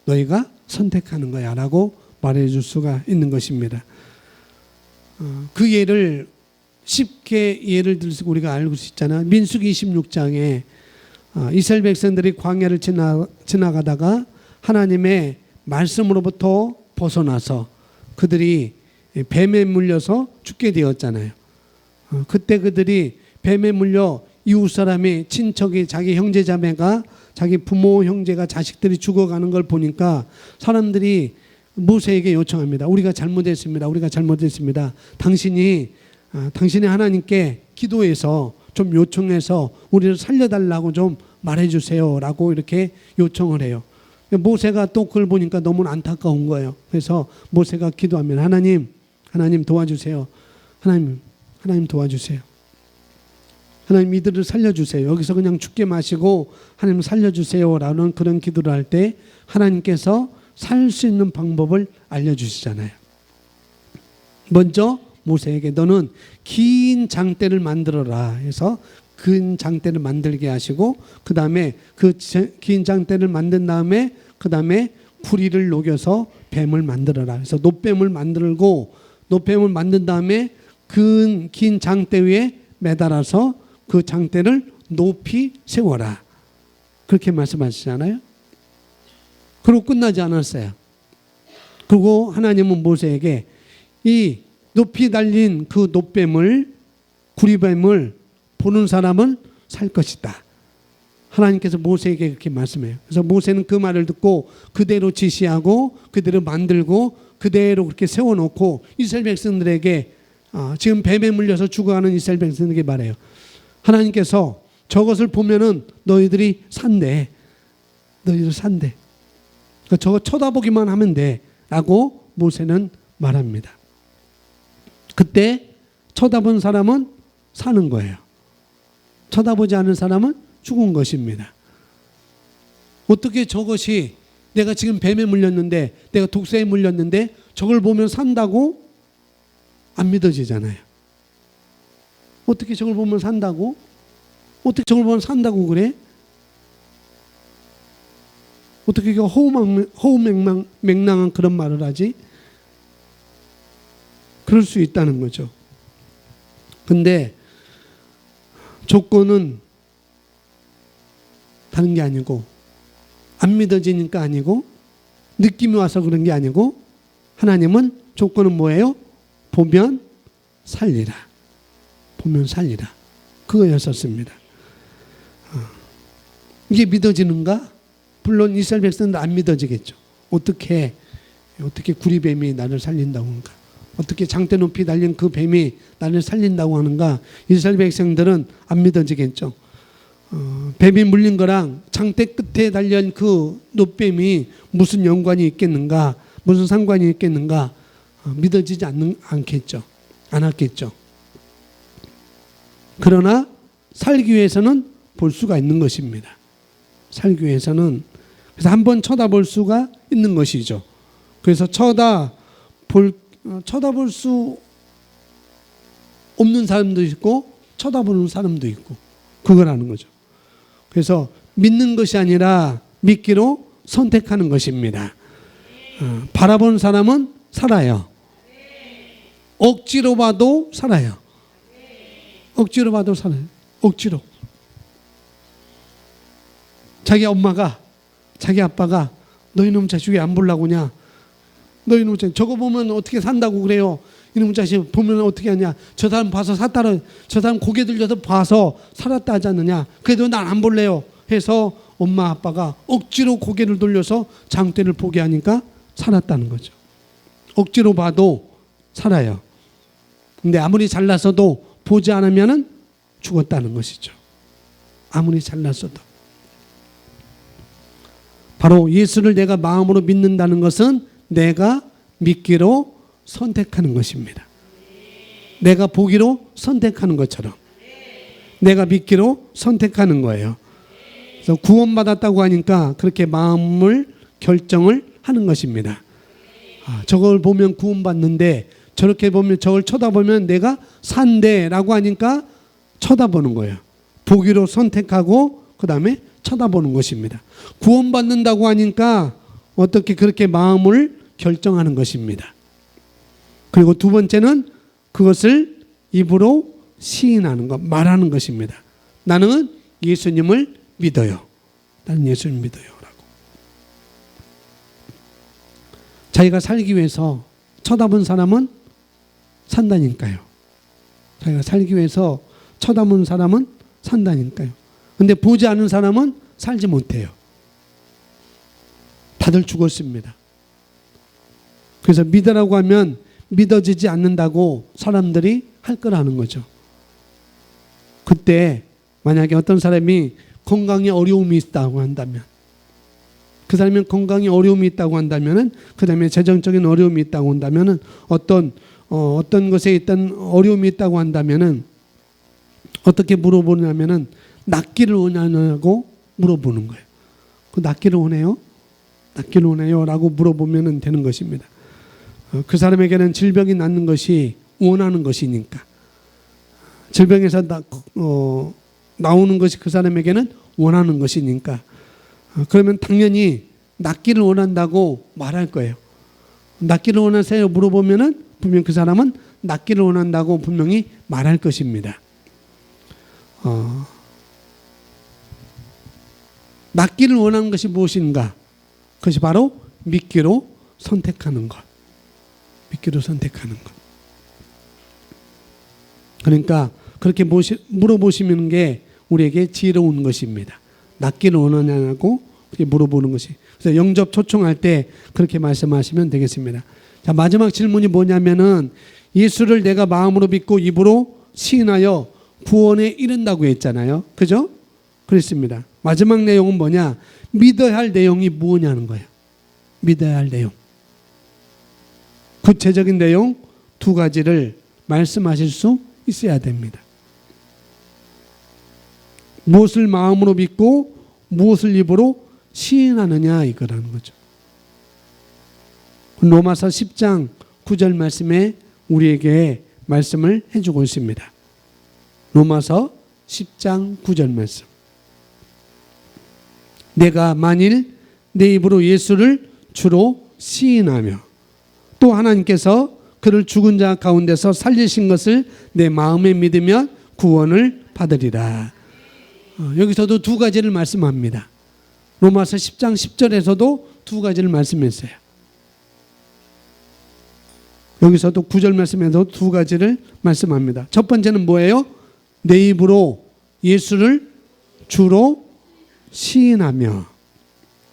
너희가 선택하는 거야 라고 말해줄 수가 있는 것입니다. 그 예를 쉽게 예를 들어서 우리가 알고 있잖아. 민수기 26장에 이스라엘 백성들이 광야를 지나가다가 하나님의 말씀으로부터 벗어나서 그들이 뱀에 물려서 죽게 되었잖아요. 그때 그들이 뱀에 물려 이웃 사람이 친척이 자기 형제 자매가 자기 부모 형제가 자식들이 죽어가는 걸 보니까 사람들이 모세에게 요청합니다. 우리가 잘못했습니다. 당신이 하나님께 기도해서 좀 요청해서 우리를 살려달라고 좀 말해주세요 라고 이렇게 요청을 해요. 모세가 또 그걸 보니까 너무 안타까운 거예요. 그래서 모세가 기도하면 하나님 도와주세요. 하나님 도와주세요. 하나님 이들을 살려주세요. 여기서 그냥 죽게 마시고 하나님 살려주세요 라는 그런 기도를 할 때 하나님께서 살 수 있는 방법을 알려주시잖아요. 먼저 모세에게 너는 긴 장대를 만들어라 해서 긴 장대를 만들게 하시고 그 다음에 그 긴 장대를 만든 다음에 그 다음에 구리를 녹여서 뱀을 만들어라. 그래서 노뱀을 만든 다음에 긴 장대 위에 매달아서 그 장대를 높이 세워라. 그렇게 말씀하시잖아요. 그리고 끝나지 않았어요. 그리고 하나님은 모세에게 이 높이 달린 그 노뱀을 구리뱀을 보는 사람은 살 것이다. 하나님께서 모세에게 그렇게 말씀해요. 그래서 모세는 그 말을 듣고 그대로 지시하고 그대로 만들고 그대로 그렇게 세워놓고 이스라엘 백성들에게 지금 뱀에 물려서 죽어가는 이스라엘 백성들에게 말해요. 하나님께서 저것을 보면은 너희들이 산대. 그러니까 저거 쳐다보기만 하면 돼. 라고 모세는 말합니다. 그때 쳐다본 사람은 사는 거예요. 쳐다보지 않은 사람은 죽은 것입니다. 어떻게 저것이 내가 지금 뱀에 물렸는데 내가 독사에 물렸는데 저걸 보면 산다고? 안 믿어지잖아요. 어떻게 저걸 보면 산다고? 어떻게 저걸 보면 산다고 그래? 어떻게 허우맹랑한 그런 말을 하지? 그럴 수 있다는 거죠. 근데 조건은 다른 게 아니고 안 믿어지니까 아니고 느낌이 와서 그런 게 아니고 하나님은 조건은 뭐예요? 보면 살리라. 보면 살리라. 그거였었습니다. 이게 믿어지는가? 물론 이스라엘 백성도 안 믿어지겠죠. 어떻게 구리뱀이 나를 살린다고 하는가? 어떻게 장대 높이 달린 그 뱀이 나를 살린다고 하는가? 이스라엘 백성들은 안 믿어지겠죠. 뱀이 물린 거랑 장대 끝에 달린 그 노뱀이 무슨 연관이 있겠는가? 무슨 상관이 있겠는가? 믿어지지 않겠죠. 않았겠죠. 그러나 살기 위해서는 볼 수가 있는 것입니다. 살기 위해서는 그래서 한번 쳐다볼 수가 있는 것이죠. 그래서 쳐다볼 수 없는 사람도 있고 쳐다보는 사람도 있고 그거라는 거죠. 그래서 믿는 것이 아니라 믿기로 선택하는 것입니다. 바라보는 사람은 살아요. 억지로 봐도 살아요. 억지로 봐도 살아요. 억지로. 자기 엄마가 자기 아빠가 너희놈 자식 왜 안 보려고냐? 너희놈 자식 저거 보면 어떻게 산다고 그래요? 이놈 자식 보면 어떻게 하냐? 저 사람 봐서 샀다라 저 사람 고개 들려서 봐서 살았다 하지 않느냐? 그래도 난 안 볼래요. 해서 엄마 아빠가 억지로 고개를 돌려서 장대를 보게 하니까 살았다는 거죠. 억지로 봐도 살아요. 근데 아무리 잘났어도 보지 않으면 죽었다는 것이죠. 아무리 잘났어도. 바로 예수를 내가 마음으로 믿는다는 것은 내가 믿기로 선택하는 것입니다. 내가 보기로 선택하는 것처럼 내가 믿기로 선택하는 거예요. 그래서 구원받았다고 하니까 그렇게 마음을 결정을 하는 것입니다. 저걸 보면 구원받는데 저렇게 보면 저걸 쳐다보면 내가 산대라고 하니까 쳐다보는 거예요. 보기로 선택하고 그 다음에 쳐다보는 것입니다. 구원받는다고 하니까 어떻게 그렇게 마음을 결정하는 것입니다. 그리고 두 번째는 그것을 입으로 시인하는 것, 말하는 것입니다. 나는 예수님을 믿어요. 나는 예수님을 믿어요. 라고. 자기가 살기 위해서 쳐다본 사람은 산다니까요. 자기가 살기 위해서 쳐다본 사람은 산다니까요. 근데 보지 않은 사람은 살지 못해요. 다들 죽었습니다. 그래서 믿으라고 하면 믿어지지 않는다고 사람들이 할 거라는 거죠. 그때 만약에 어떤 사람이 건강에 어려움이 있다고 한다면 그 사람이 건강에 어려움이 있다고 한다면 그 다음에 재정적인 어려움이 있다고 한다면 어떤 것에 있던 어려움이 있다고 한다면 어떻게 물어보냐면은 낫기를 원하냐고 물어보는 거예요. 그 낫기를 원해요? 낫기를 원해요? 라고 물어보면 되는 것입니다. 그 사람에게는 질병이 낫는 것이 원하는 것이니까. 질병에서 나오는 것이 그 사람에게는 원하는 것이니까. 그러면 당연히 낫기를 원한다고 말할 거예요. 낫기를 원하세요? 물어보면은 분명 그 사람은 낫기를 원한다고 분명히 말할 것입니다. 낫기를 원하는 것이 무엇인가? 그것이 바로 믿기로 선택하는 것. 믿기로 선택하는 것. 그러니까 그렇게 물어보시는 게 우리에게 지혜로운 것입니다. 낫기를 원하냐고 물어보는 것이. 그래서 영접 초청할 때 그렇게 말씀하시면 되겠습니다. 자, 마지막 질문이 뭐냐면은 예수를 내가 마음으로 믿고 입으로 시인하여 구원에 이른다고 했잖아요. 그죠? 그렇습니다. 마지막 내용은 뭐냐? 믿어야 할 내용이 뭐냐는 거예요. 믿어야 할 내용. 구체적인 내용 두 가지를 말씀하실 수 있어야 됩니다. 무엇을 마음으로 믿고 무엇을 입으로 시인하느냐 이거라는 거죠. 로마서 10장 9절 말씀에 우리에게 말씀을 해주고 있습니다. 로마서 10장 9절 말씀. 내가 만일 내 입으로 예수를 주로 시인하며 또 하나님께서 그를 죽은 자 가운데서 살리신 것을 내 마음에 믿으면 구원을 받으리라. 여기서도 두 가지를 말씀합니다. 로마서 10장 10절에서도 두 가지를 말씀했어요. 여기서도 9절 말씀에도 두 가지를 말씀합니다. 첫 번째는 뭐예요? 내 입으로 예수를 주로 시인하며.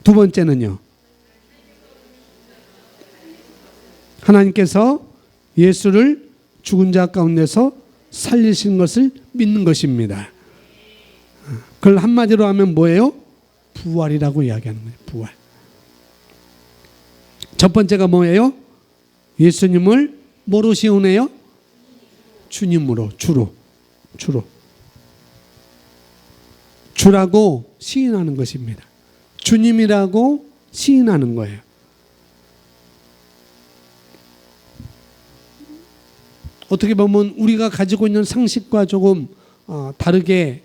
두 번째는요. 하나님께서 예수를 죽은 자 가운데서 살리신 것을 믿는 것입니다. 그걸 한마디로 하면 뭐예요? 부활이라고 이야기하는 거예요. 부활. 첫 번째가 뭐예요? 예수님을 뭐로 시인해요? 주님으로, 주로. 주라고 시인하는 것입니다. 주님이라고 시인하는 거예요. 어떻게 보면 우리가 가지고 있는 상식과 조금 다르게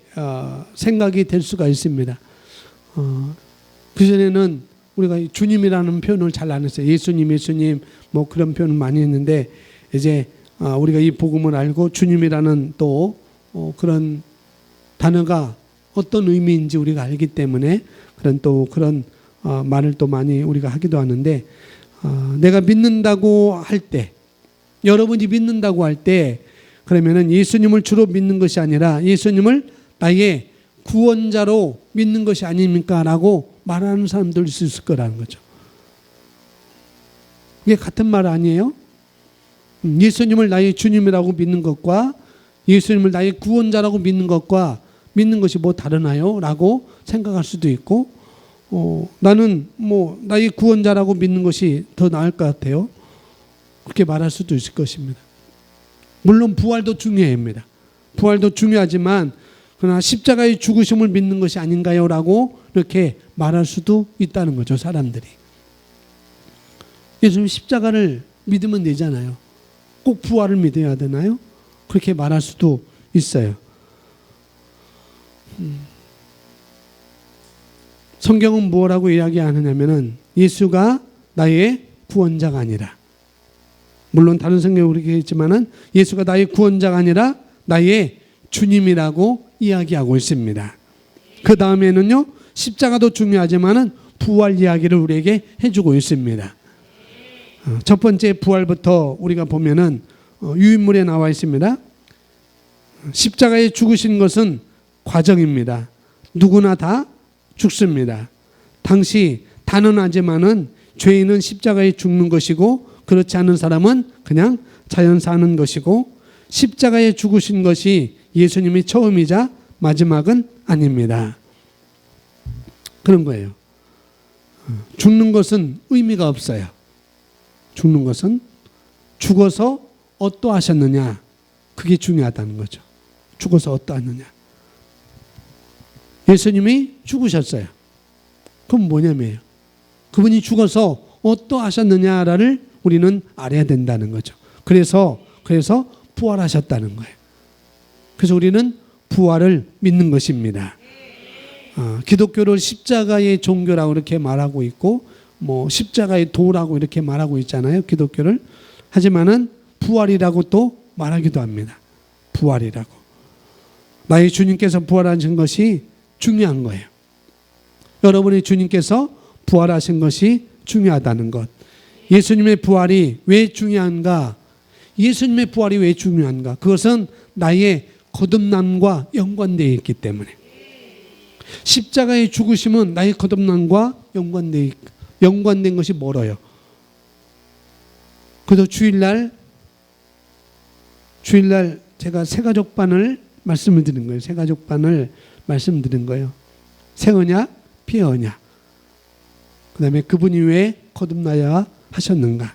생각이 될 수가 있습니다. 그전에는 우리가 주님이라는 표현을 잘 안 했어요. 예수님 뭐 그런 표현을 많이 했는데 이제 우리가 이 복음을 알고 주님이라는 또 그런 단어가 어떤 의미인지 우리가 알기 때문에 그런 말을 또 많이 우리가 하기도 하는데, 내가 믿는다고 할 때, 여러분이 믿는다고 할 때, 그러면은 예수님을 주로 믿는 것이 아니라 예수님을 나의 구원자로 믿는 것이 아닙니까? 라고 말하는 사람들 있을 거라는 거죠. 이게 같은 말 아니에요? 예수님을 나의 주님이라고 믿는 것과 예수님을 나의 구원자라고 믿는 것과 믿는 것이 뭐 다르나요? 라고 생각할 수도 있고, 나는 뭐 나의 구원자라고 믿는 것이 더 나을 것 같아요. 그렇게 말할 수도 있을 것입니다. 물론 부활도 중요합니다. 부활도 중요하지만 그러나 십자가의 죽으심을 믿는 것이 아닌가요? 라고 이렇게 말할 수도 있다는 거죠. 사람들이. 예수님 십자가를 믿으면 되잖아요. 꼭 부활을 믿어야 되나요? 그렇게 말할 수도 있어요. 성경은 뭐라고 이야기하느냐면은 예수가 나의 구원자가 아니라, 물론 다른 성경에 그렇게 했지만은 예수가 나의 구원자가 아니라 나의 주님이라고 이야기하고 있습니다. 그 다음에는요, 십자가도 중요하지만은 부활 이야기를 우리에게 해주고 있습니다. 첫 번째 부활부터 우리가 보면은 유인물에 나와 있습니다. 십자가에 죽으신 것은 과정입니다. 누구나 다 죽습니다. 당시 단언하지만은 죄인은 십자가에 죽는 것이고 그렇지 않은 사람은 그냥 자연 사는 것이고, 십자가에 죽으신 것이 예수님이 처음이자 마지막은 아닙니다. 그런 거예요. 죽는 것은 의미가 없어요. 죽는 것은 죽어서 어떠하셨느냐, 그게 중요하다는 거죠. 죽어서 어떠하느냐. 예수님이 죽으셨어요. 그럼 뭐냐면요, 그분이 죽어서 어떠하셨느냐를 우리는 알아야 된다는 거죠. 그래서 부활하셨다는 거예요. 그래서 우리는 부활을 믿는 것입니다. 기독교를 십자가의 종교라고 이렇게 말하고 있고, 뭐 십자가의 도라고 이렇게 말하고 있잖아요. 기독교를. 하지만은 부활이라고 또 말하기도 합니다. 부활이라고. 나의 주님께서 부활하신 것이 중요한 거예요. 여러분의 주님께서 부활하신 것이 중요하다는 것. 예수님의 부활이 왜 중요한가? 예수님의 부활이 왜 중요한가? 그것은 나의 거듭남과 연관되어 있기 때문에. 십자가의 죽으심은 나의 거듭남과 연관된 것이 멀어요. 그래서 주일날 제가 새가족반을 말씀을 드린 거예요. 새가족반을 말씀드린 거예요. 새어냐 피어냐. 그 다음에 그분이 왜 거듭나야 하셨는가.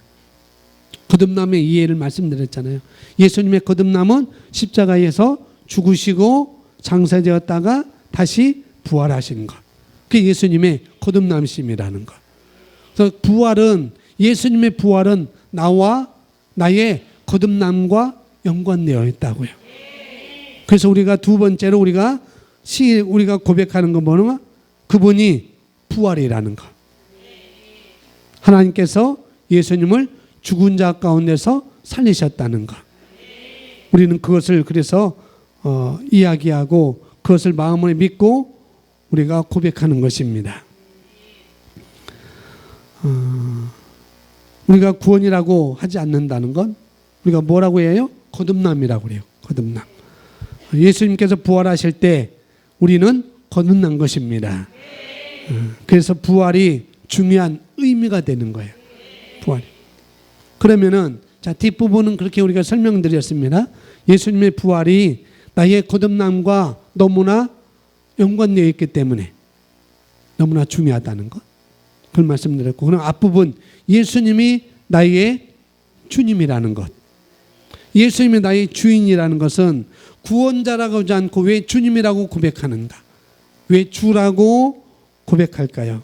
거듭남의 이해를 말씀드렸잖아요. 예수님의 거듭남은 십자가에서 죽으시고 장사되었다가 다시 부활하신 것. 그게 예수님의 거듭남심이라는 것. 그래서 예수님의 부활은 나와 나의 거듭남과 연관되어 있다고요. 그래서 우리가 두 번째로 우리가 고백하는 건 뭐냐? 그분이 부활이라는 것. 하나님께서 예수님을 죽은 자 가운데서 살리셨다는 것. 우리는 그것을 그래서 이야기하고 그것을 마음으로 믿고 우리가 고백하는 것입니다. 우리가 구원이라고 하지 않는다는 건 우리가 뭐라고 해요? 거듭남이라고 해요. 거듭남. 예수님께서 부활하실 때 우리는 거듭난 것입니다. 그래서 부활이 중요한 의미가 되는 거예요. 부활이. 그러면은 자, 뒷부분은 그렇게 우리가 설명드렸습니다. 예수님의 부활이 나의 거듭남과 너무나 연관되어 있기 때문에 너무나 중요하다는 것. 그걸 말씀드렸고, 그럼 앞부분 예수님이 나의 주님이라는 것. 예수님이 나의 주인이라는 것은 구원자라고 하지 않고 왜 주님이라고 고백하는가? 왜 주라고 고백할까요?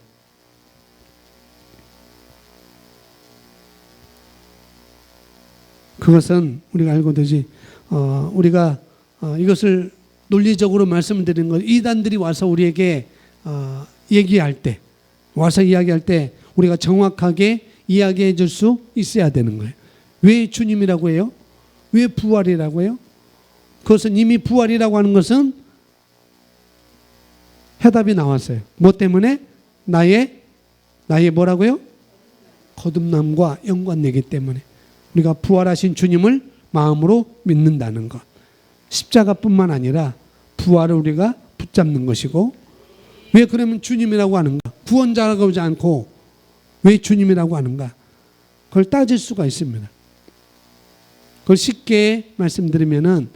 그것은 우리가 알고 되지. 우리가 이것을 논리적으로 말씀드리는 것, 이단들이 와서 우리에게 얘기할 때, 와서 이야기할 때 우리가 정확하게 이야기해 줄 수 있어야 되는 거예요. 왜 주님이라고 해요? 왜 부활이라고 해요? 그것은 이미 부활이라고 하는 것은 해답이 나왔어요. 뭐 때문에? 나의 뭐라고요? 거듭남과 연관되기 때문에. 우리가 부활하신 주님을 마음으로 믿는다는 것. 십자가뿐만 아니라 부활을 우리가 붙잡는 것이고, 왜 그러면 주님이라고 하는가? 구원자라고 하지 않고 왜 주님이라고 하는가? 그걸 따질 수가 있습니다. 그걸 쉽게 말씀드리면은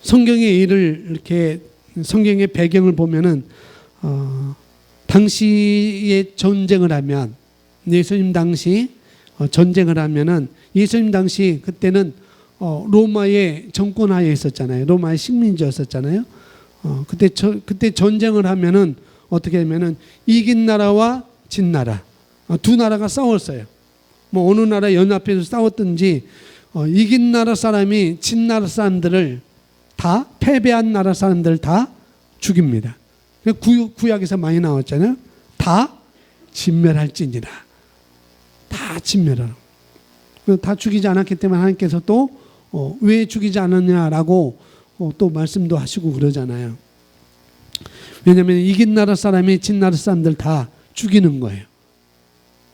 성경의 일을 이렇게 성경의 배경을 보면은 당시에 전쟁을 하면 예수님 당시 전쟁을 하면은 예수님 당시 그때는 로마의 정권 하에 있었잖아요. 로마의 식민지였었잖아요. 그때 전쟁을 하면은 어떻게 하면은 이긴 나라와 진 나라 두 나라가 싸웠어요. 뭐 어느 나라 연합해서 싸웠든지 이긴 나라 사람이 진 나라 사람들을 다 패배한 나라 사람들을 다 죽입니다. 구약에서 많이 나왔잖아요. 다 진멸할지니라. 다 진멸하라. 다 죽이지 않았기 때문에 하나님께서 또 왜 죽이지 않았냐라고 또 말씀도 하시고 그러잖아요. 왜냐하면 이긴 나라 사람이 진 나라 사람들 다 죽이는 거예요.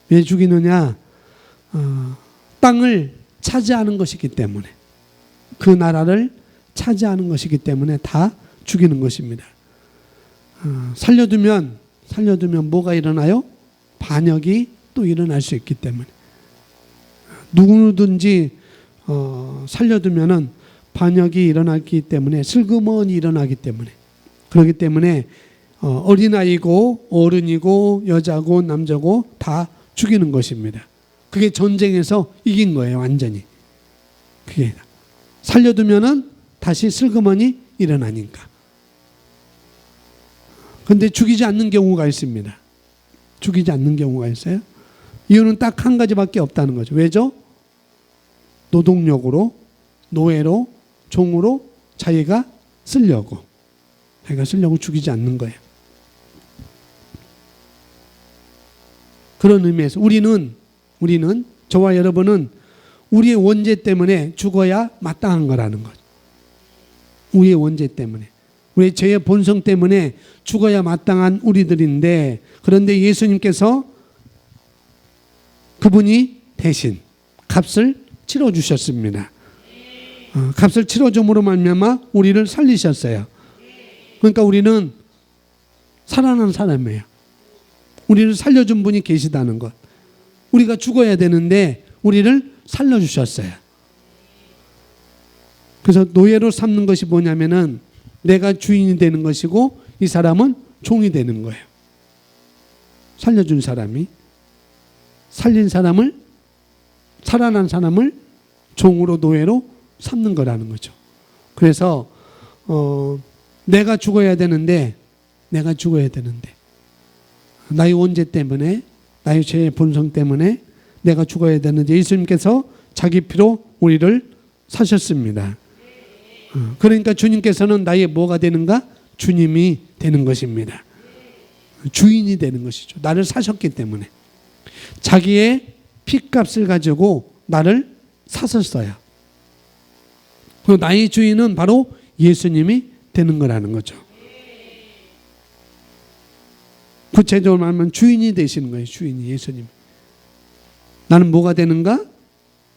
왜 죽이느냐? 땅을 차지하는 것이기 때문에, 그 나라를 차지하는 것이기 때문에 다 죽이는 것입니다. 살려두면 뭐가 일어나요? 반역이 또 일어날 수 있기 때문에. 누구든지 살려두면은 반역이 일어나기 때문에, 슬그머니 일어나기 때문에, 그렇기 때문에 어린아이고 어른이고 여자고 남자고 다 죽이는 것입니다. 그게 전쟁에서 이긴 거예요. 완전히. 그게 살려두면은 다시 슬그머니 일어나니까. 그런데 죽이지 않는 경우가 있습니다. 죽이지 않는 경우가 있어요. 이유는 딱 한 가지밖에 없다는 거죠. 왜죠? 노동력으로, 노예로, 종으로 자기가 쓰려고 죽이지 않는 거예요. 그런 의미에서 우리는 저와 여러분은 우리의 원죄 때문에 죽어야 마땅한 거라는 거죠. 우리의 원죄 때문에, 우리의 죄의 본성 때문에 죽어야 마땅한 우리들인데, 그런데 예수님께서 그분이 대신 값을 치러주셨습니다. 값을 치러줌으로 말미암아 우리를 살리셨어요. 그러니까 우리는 살아난 사람이에요. 우리를 살려준 분이 계시다는 것. 우리가 죽어야 되는데 우리를 살려주셨어요. 그래서 노예로 삼는 것이 뭐냐면은 내가 주인이 되는 것이고 이 사람은 종이 되는 거예요. 살려준 사람이 살린 사람을, 살아난 사람을 종으로, 노예로 삼는 거라는 거죠. 그래서 내가 죽어야 되는데 나의 원죄 때문에, 나의 죄의 본성 때문에 내가 죽어야 되는데 예수님께서 자기 피로 우리를 사셨습니다. 그러니까 주님께서는 나의 뭐가 되는가? 주님이 되는 것입니다. 주인이 되는 것이죠. 나를 사셨기 때문에. 자기의 피값을 가지고 나를 사셨어요. 나의 주인은 바로 예수님이 되는 거라는 거죠. 구체적으로 말하면 주인이 되시는 거예요. 주인이, 예수님. 나는 뭐가 되는가?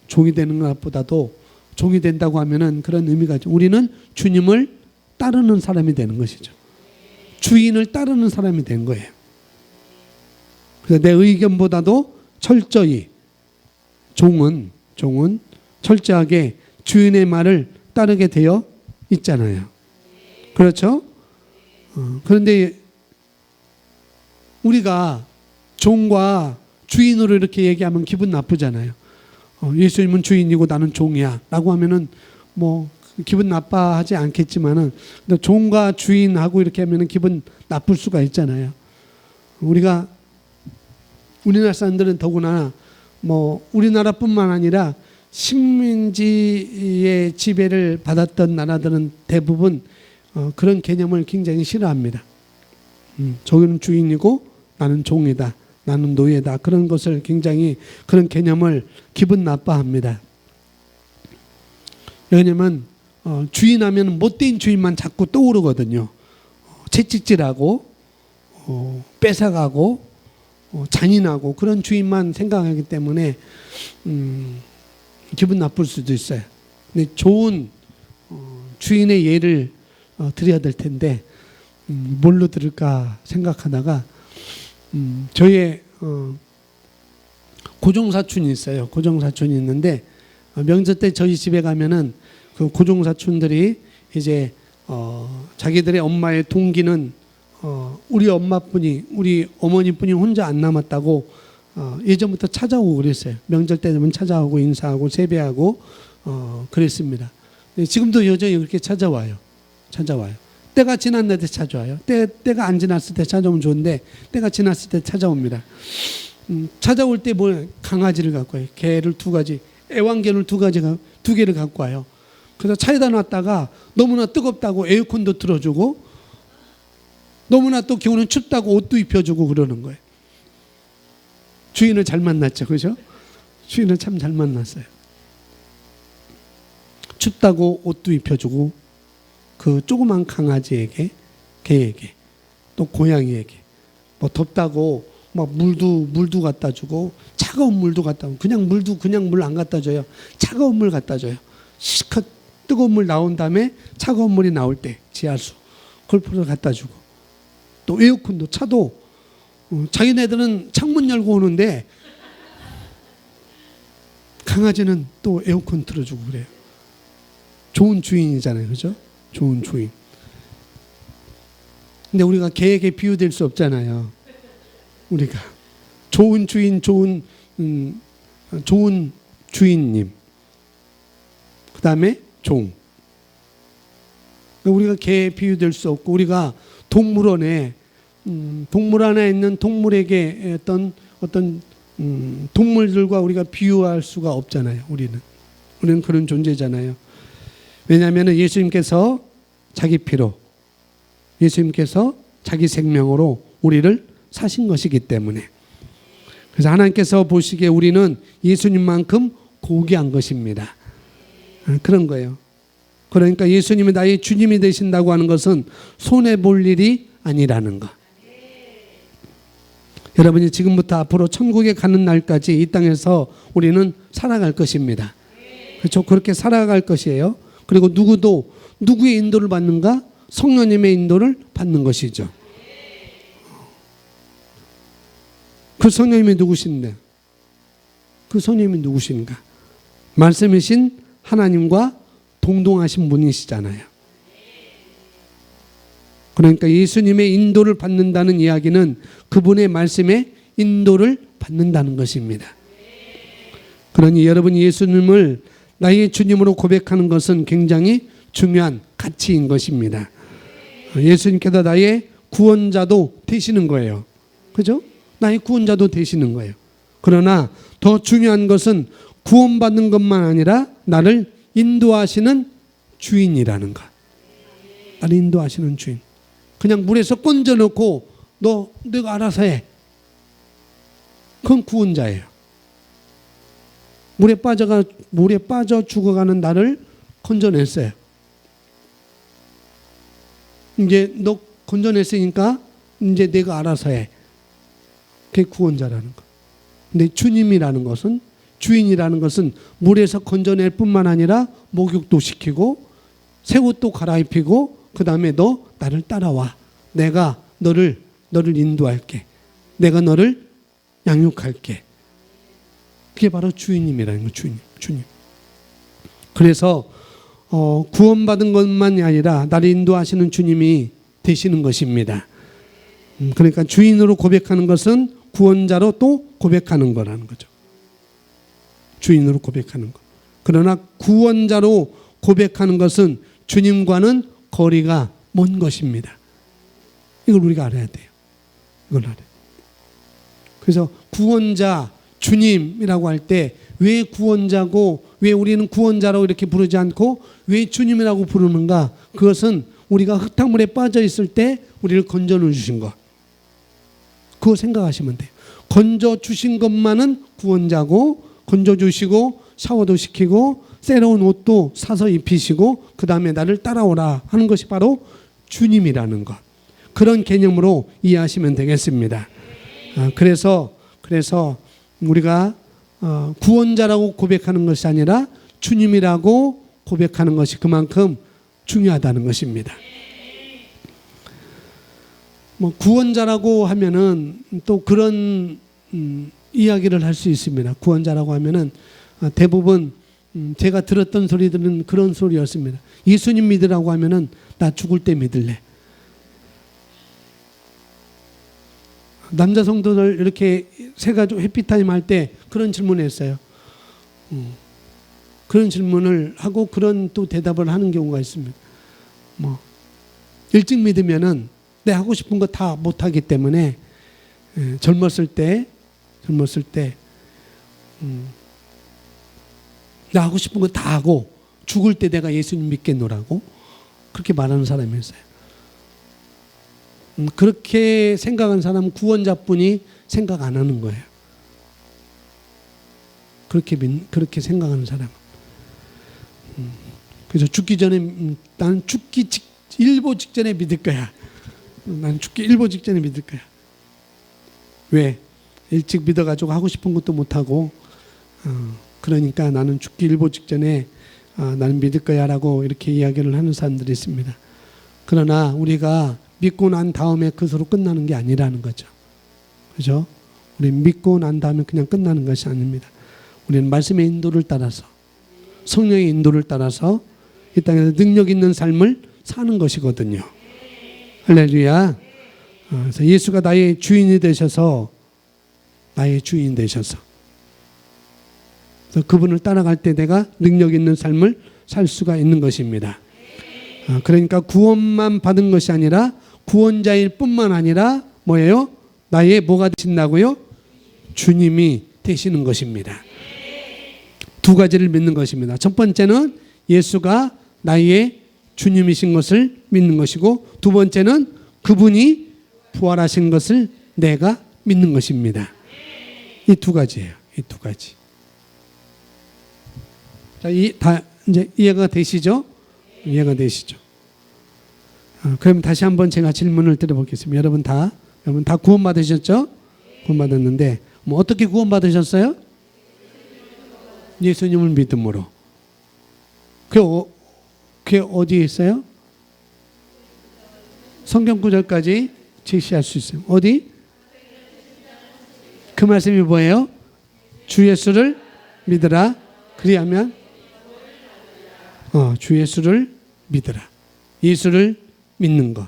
종이 되는 것보다도 종이 된다고 하면은 그런 의미가 있죠. 우리는 주님을 따르는 사람이 되는 것이죠. 주인을 따르는 사람이 된 거예요. 그래서 내 의견보다도 철저히 종은 철저하게 주인의 말을 따르게 되어 있잖아요. 그렇죠? 그런데 우리가 종과 주인으로 이렇게 얘기하면 기분 나쁘잖아요. 예수님은 주인이고 나는 종이야 라고 하면은 뭐 기분 나빠하지 않겠지만은 종과 주인하고 이렇게 하면은 기분 나쁠 수가 있잖아요. 우리나라 사람들은 더구나 뭐 우리나라뿐만 아니라 식민지의 지배를 받았던 나라들은 대부분 그런 개념을 굉장히 싫어합니다. 저기는 주인이고 나는 종이다. 나는 노예다. 그런 것을 굉장히 그런 개념을 기분 나빠합니다. 왜냐하면 주인하면 못된 주인만 자꾸 떠오르거든요. 채찍질하고 뺏어가고 잔인하고 그런 주인만 생각하기 때문에 기분 나쁠 수도 있어요. 근데 좋은 주인의 예를 드려야 될 텐데 뭘로 들을까 생각하다가 저의 고종사촌이 있어요. 고종사촌이 있는데 명절 때 저희 집에 가면은 그 고종사촌들이 이제 자기들의 엄마의 동기는 우리 엄마뿐이 우리 어머니뿐이 혼자 안 남았다고 예전부터 찾아오고 그랬어요. 명절 때 되면 찾아오고 인사하고 세배하고 그랬습니다. 지금도 여전히 그렇게 찾아와요. 때가 지났을 때 찾아와요. 때가 안 지났을 때 찾아오면 좋은데 때가 지났을 때 찾아옵니다. 찾아올 때 뭐 강아지를 갖고 와요. 개를 2가지, 애완개를 2개를 갖고 와요. 그래서 차에다 놨다가 너무나 뜨겁다고 에어컨도 틀어주고 너무나 또 겨울은 춥다고 옷도 입혀주고 그러는 거예요. 주인을 잘 만났죠. 그죠? 주인을 참 잘 만났어요. 춥다고 옷도 입혀주고 그 조그만 강아지에게, 개에게, 또 고양이에게 뭐 덥다고 막 물도 갖다 주고 차가운 물도 갖다 주고 그냥 물 안 갖다 줘요. 차가운 물 갖다 줘요. 실컷 뜨거운 물 나온 다음에 차가운 물이 나올 때 지하수 골프를 갖다 주고 또 에어컨도 차도 자기네들은 창문 열고 오는데 강아지는 또 에어컨 틀어주고 그래요. 좋은 주인이잖아요. 그죠? 좋은 주인. 근데 우리가 개에게 비유될 수 없잖아요. 우리가 좋은 주인, 좋은 주인님. 그 다음에 종. 우리가 개에 비유될 수 없고 우리가 동물원에 있는 동물에게 어떤 동물들과 우리가 비유할 수가 없잖아요. 우리는 그런 존재잖아요. 왜냐하면 예수님께서 자기 피로, 예수님께서 자기 생명으로 우리를 사신 것이기 때문에. 그래서 하나님께서 보시기에 우리는 예수님만큼 고귀한 것입니다. 그런 거예요. 그러니까 예수님이 나의 주님이 되신다고 하는 것은 손해볼 일이 아니라는 것. 여러분이 지금부터 앞으로 천국에 가는 날까지 이 땅에서 우리는 살아갈 것입니다. 그렇죠? 그렇게 살아갈 것이에요. 그리고 누구도 누구의 인도를 받는가? 성령님의 인도를 받는 것이죠. 그 성령님이 누구신데? 그 성령님이 누구신가? 말씀이신 하나님과 동동하신 분이시잖아요. 그러니까 예수님의 인도를 받는다는 이야기는 그분의 말씀에 인도를 받는다는 것입니다. 그러니 여러분이 예수님을 나의 주님으로 고백하는 것은 굉장히 중요한 가치인 것입니다. 예수님께서 나의 구원자도 되시는 거예요. 그죠? 나의 구원자도 되시는 거예요. 그러나 더 중요한 것은 구원받는 것만 아니라 나를 인도하시는 주인이라는 것. 나를 인도하시는 주인. 그냥 물에서 건져 넣고 너가 알아서 해. 그건 구원자예요. 물에 빠져 죽어가는 나를 건져냈어요. 이제 너 건져냈으니까 이제 내가 알아서 해. 그게 구원자라는 거. 근데 주님이라는 것은 주인이라는 것은 물에서 건져낼 뿐만 아니라 목욕도 시키고 새 옷도 갈아입히고 그 다음에 너 나를 따라와. 내가 너를 인도할게. 내가 너를 양육할게. 그게 바로 주인님이라는 거예요. 주님. 그래서 구원받은 것만이 아니라 나를 인도하시는 주님이 되시는 것입니다. 그러니까 주인으로 고백하는 것은 구원자로 또 고백하는 거라는 거죠. 주인으로 고백하는 것. 그러나 구원자로 고백하는 것은 주님과는 거리가 먼 것입니다. 이걸 우리가 알아야 돼요. 이걸 알아요. 그래서 구원자, 주님이라고 할 때 왜 구원자고 왜 우리는 구원자라고 이렇게 부르지 않고 왜 주님이라고 부르는가? 그것은 우리가 흙탕물에 빠져 있을 때 우리를 건져내 주신 것. 그거 생각하시면 돼요. 건져 주신 것만은 구원자고 건져 주시고 샤워도 시키고 새로운 옷도 사서 입히시고 그 다음에 나를 따라오라 하는 것이 바로 주님이라는 것. 그런 개념으로 이해하시면 되겠습니다. 그래서 우리가 구원자라고 고백하는 것이 아니라 주님이라고 고백하는 것이 그만큼 중요하다는 것입니다. 구원자라고 하면은 또 그런 이야기를 할 수 있습니다. 구원자라고 하면은 대부분 제가 들었던 소리들은 그런 소리였습니다. 예수님 믿으라고 하면은 나 죽을 때 믿을래. 남자 성도들 이렇게 세가지고 해피타임 할 때 그런 질문을 했어요. 그런 질문을 하고 그런 또 대답을 하는 경우가 있습니다. 일찍 믿으면은 내 하고 싶은 거 다 못하기 때문에 젊었을 때 나 하고 싶은 거 다 하고 죽을 때 내가 예수님 믿겠노라고 그렇게 말하는 사람이 있어요. 그렇게 생각하는 사람은 구원자뿐이 생각 안 하는 거예요. 그렇게 생각하는 사람. 그래서 죽기 전에 나는 죽기 일보 직전에 믿을 거야. 나는 죽기 일보 직전에 믿을 거야. 왜? 일찍 믿어가지고 하고 싶은 것도 못하고 그러니까 나는 죽기 일보 직전에 나는 믿을 거야라고 이렇게 이야기를 하는 사람들이 있습니다. 그러나 우리가 믿고 난 다음에 그것으로 끝나는 게 아니라는 거죠. 그죠? 우리 믿고 난 다음에 그냥 끝나는 것이 아닙니다. 우리는 말씀의 인도를 따라서 성령의 인도를 따라서 이 땅에서 능력 있는 삶을 사는 것이거든요. 할렐루야. 그래서 예수가 나의 주인이 되셔서 그래서 그분을 따라갈 때 내가 능력 있는 삶을 살 수가 있는 것입니다. 그러니까 구원만 받은 것이 아니라 구원자일 뿐만 아니라 뭐예요? 나의 뭐가 되신다고요? 주님이 되시는 것입니다. 두 가지를 믿는 것입니다. 첫 번째는 예수가 나의 주님이신 것을 믿는 것이고 두 번째는 그분이 부활하신 것을 내가 믿는 것입니다. 이 두 가지예요. 이 두 가지. 자, 다 이제 이해가 되시죠? 이해가 되시죠? 그럼 다시 한번 제가 질문을 드려보겠습니다. 여러분 다 구원받으셨죠? 구원받았는데 어떻게 구원받으셨어요? 예수님을 믿음으로. 그게 어디에 있어요? 성경 구절까지 제시할 수 있어요. 어디? 그 말씀이 뭐예요? 주 예수를 믿으라. 그리하면 주 예수를 믿으라. 예수를 믿는 것.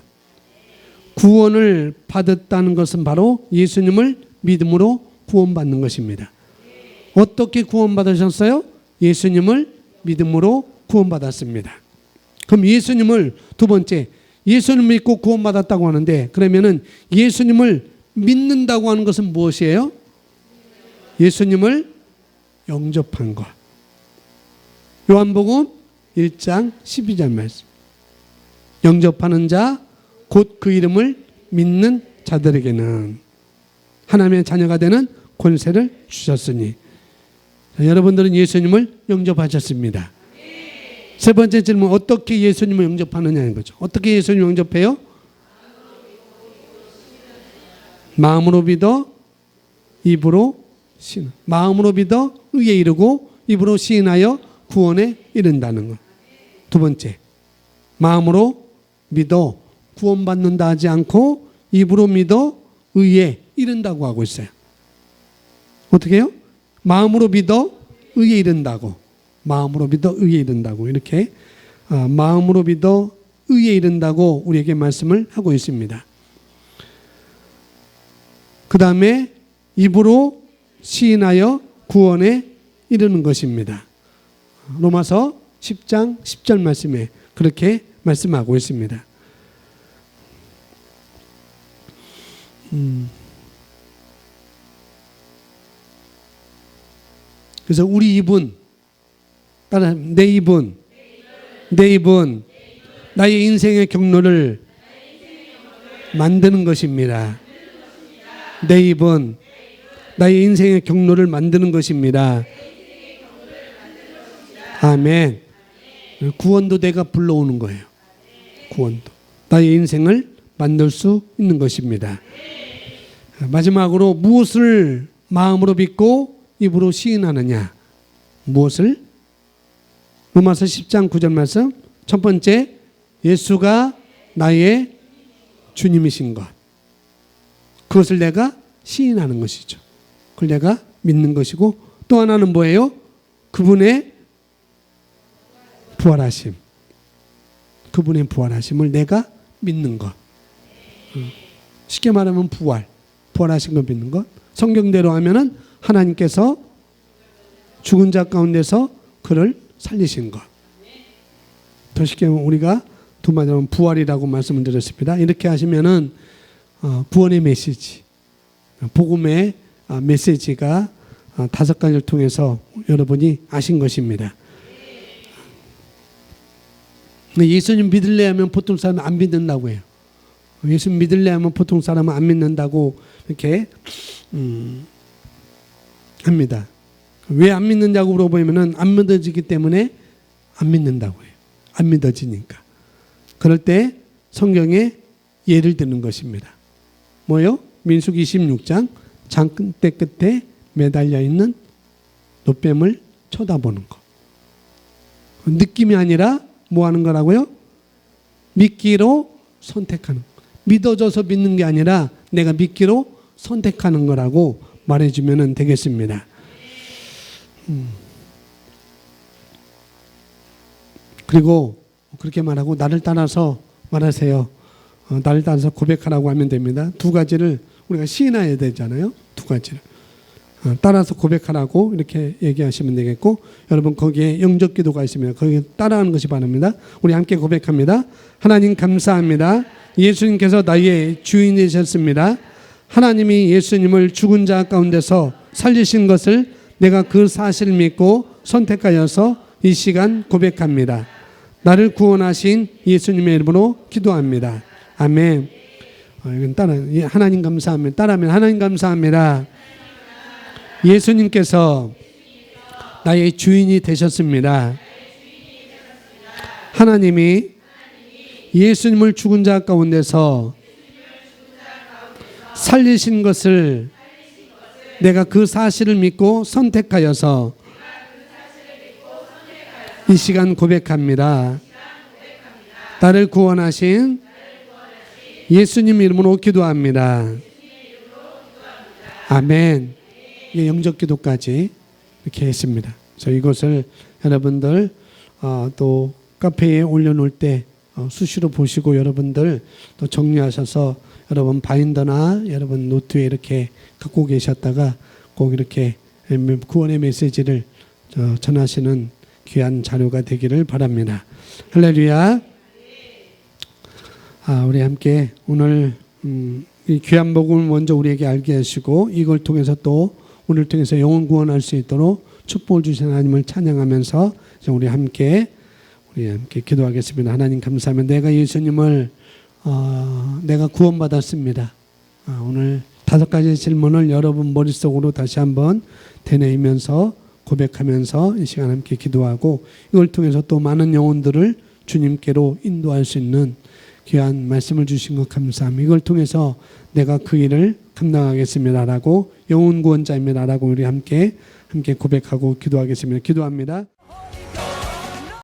구원을 받았다는 것은 바로 예수님을 믿음으로 구원받는 것입니다. 어떻게 구원받으셨어요? 예수님을 믿음으로 구원받았습니다. 그럼 예수님을 두 번째, 예수님을 믿고 구원받았다고 하는데 그러면은 예수님을 믿는다고 하는 것은 무엇이에요? 예수님을 영접한 것. 요한복음 1장 12절 말씀. 영접하는 자, 곧 그 이름을 믿는 자들에게는 하나님의 자녀가 되는 권세를 주셨으니. 자, 여러분들은 예수님을 영접하셨습니다. 세 번째 질문, 어떻게 예수님을 영접하느냐는 거죠. 어떻게 예수님을 영접해요? 마음으로 믿어 입으로 시인. 마음으로 믿어 의에 이르고 입으로 시인하여 구원에 이른다는 것. 두 번째, 마음으로 믿어 구원받는다 하지 않고 입으로 믿어 의에 이른다고 하고 있어요. 어떻게 해요? 마음으로 믿어 의에 이른다고. 마음으로 믿어 의에 이른다고. 이렇게 마음으로 믿어 의에 이른다고 우리에게 말씀을 하고 있습니다. 그 다음에 입으로 시인하여 구원에 이르는 것입니다. 로마서 10장 10절 말씀에 그렇게 말씀하고 있습니다. 그래서 우리 입은 따라 내 입은 나의 인생의 경로를 만드는 것입니다. 내 입은 나의 인생의 경로를 만드는 것입니다. 아멘. 구원도 내가 불러오는 거예요. 구원도. 나의 인생을 만들 수 있는 것입니다. 마지막으로 무엇을 마음으로 믿고 입으로 시인하느냐. 무엇을? 로마서 10장 9절 말씀. 첫 번째, 예수가 나의 주님이신 것. 그것을 내가 시인하는 것이죠. 그걸 내가 믿는 것이고, 또 하나는 뭐예요? 그분의 부활하심. 그분의 부활하심을 내가 믿는 것. 쉽게 말하면 부활하신 걸 믿는 것. 성경대로 하면은 하나님께서 죽은 자 가운데서 그를 살리신 것. 더 쉽게 우리가 두 마디로 부활이라고 말씀을 드렸습니다. 이렇게 하시면은 구원의 메시지, 복음의 메시지가 다섯 가지를 통해서 여러분이 아신 것입니다. 예수님 믿을래 하면 보통 사람은 안 믿는다고 해요. 예수 믿을래 하면 보통 사람은 안 믿는다고 이렇게 합니다. 왜 안 믿는다고 물어보면은 안 믿어지기 때문에 안 믿는다고 해요. 안 믿어지니까. 그럴 때 성경에 예를 드는 것입니다. 뭐요? 민수기 26장 장대 끝에 매달려 있는 노뱀을 쳐다보는 거. 느낌이 아니라 뭐 하는 거라고요? 믿기로 선택하는 거. 믿어져서 믿는 게 아니라 내가 믿기로 선택하는 거라고 말해주면 되겠습니다. 그리고 그렇게 말하고 나를 따라서 말하세요. 나를 따라서 고백하라고 하면 됩니다. 두 가지를 우리가 시인해야 되잖아요. 두 가지를. 따라서 고백하라고 이렇게 얘기하시면 되겠고, 여러분 거기에 영적 기도가 있습니다. 거기에 따라하는 것이 바랍니다. 우리 함께 고백합니다. 하나님 감사합니다. 예수님께서 나의 주인이 되셨습니다. 하나님이 예수님을 죽은 자 가운데서 살리신 것을 내가 그 사실을 믿고 선택하여서 이 시간 고백합니다. 나를 구원하신 예수님의 이름으로 기도합니다. 아멘. 이건 따라 하나님 감사합니다. 따라하면 하나님 감사합니다. 예수님께서 나의 주인이 되셨습니다. 하나님이 예수님을 죽은 자 가운데서 살리신 것을 내가 그 사실을 믿고 선택하여서 이 시간 고백합니다. 나를 구원하신 예수님 이름으로 기도합니다. 아멘. 영적 기도까지 이렇게 했습니다. 그래서 이것을 여러분들 또 카페에 올려놓을 때 수시로 보시고 여러분들 또 정리하셔서 여러분 바인더나 여러분 노트에 이렇게 갖고 계셨다가 꼭 이렇게 구원의 메시지를 전하시는 귀한 자료가 되기를 바랍니다. 할렐루야. 우리 함께 오늘 이 귀한 복음을 먼저 우리에게 알게 하시고 이걸 통해서 또 우리를 통해서 영혼 구원할 수 있도록 축복을 주신 하나님을 찬양하면서 우리 함께 기도하겠습니다. 하나님 감사합니다. 내가 예수님을 내가 구원받았습니다. 오늘 다섯 가지 질문을 여러분 머릿속으로 다시 한번 되뇌이면서 고백하면서 이 시간 함께 기도하고 이걸 통해서 또 많은 영혼들을 주님께로 인도할 수 있는 귀한 말씀을 주신 것 감사합니다. 이걸 통해서 내가 그 일을 감당하겠습니다라고 영혼 구원자입니다라고 우리 함께 고백하고 기도하겠습니다. 기도합니다.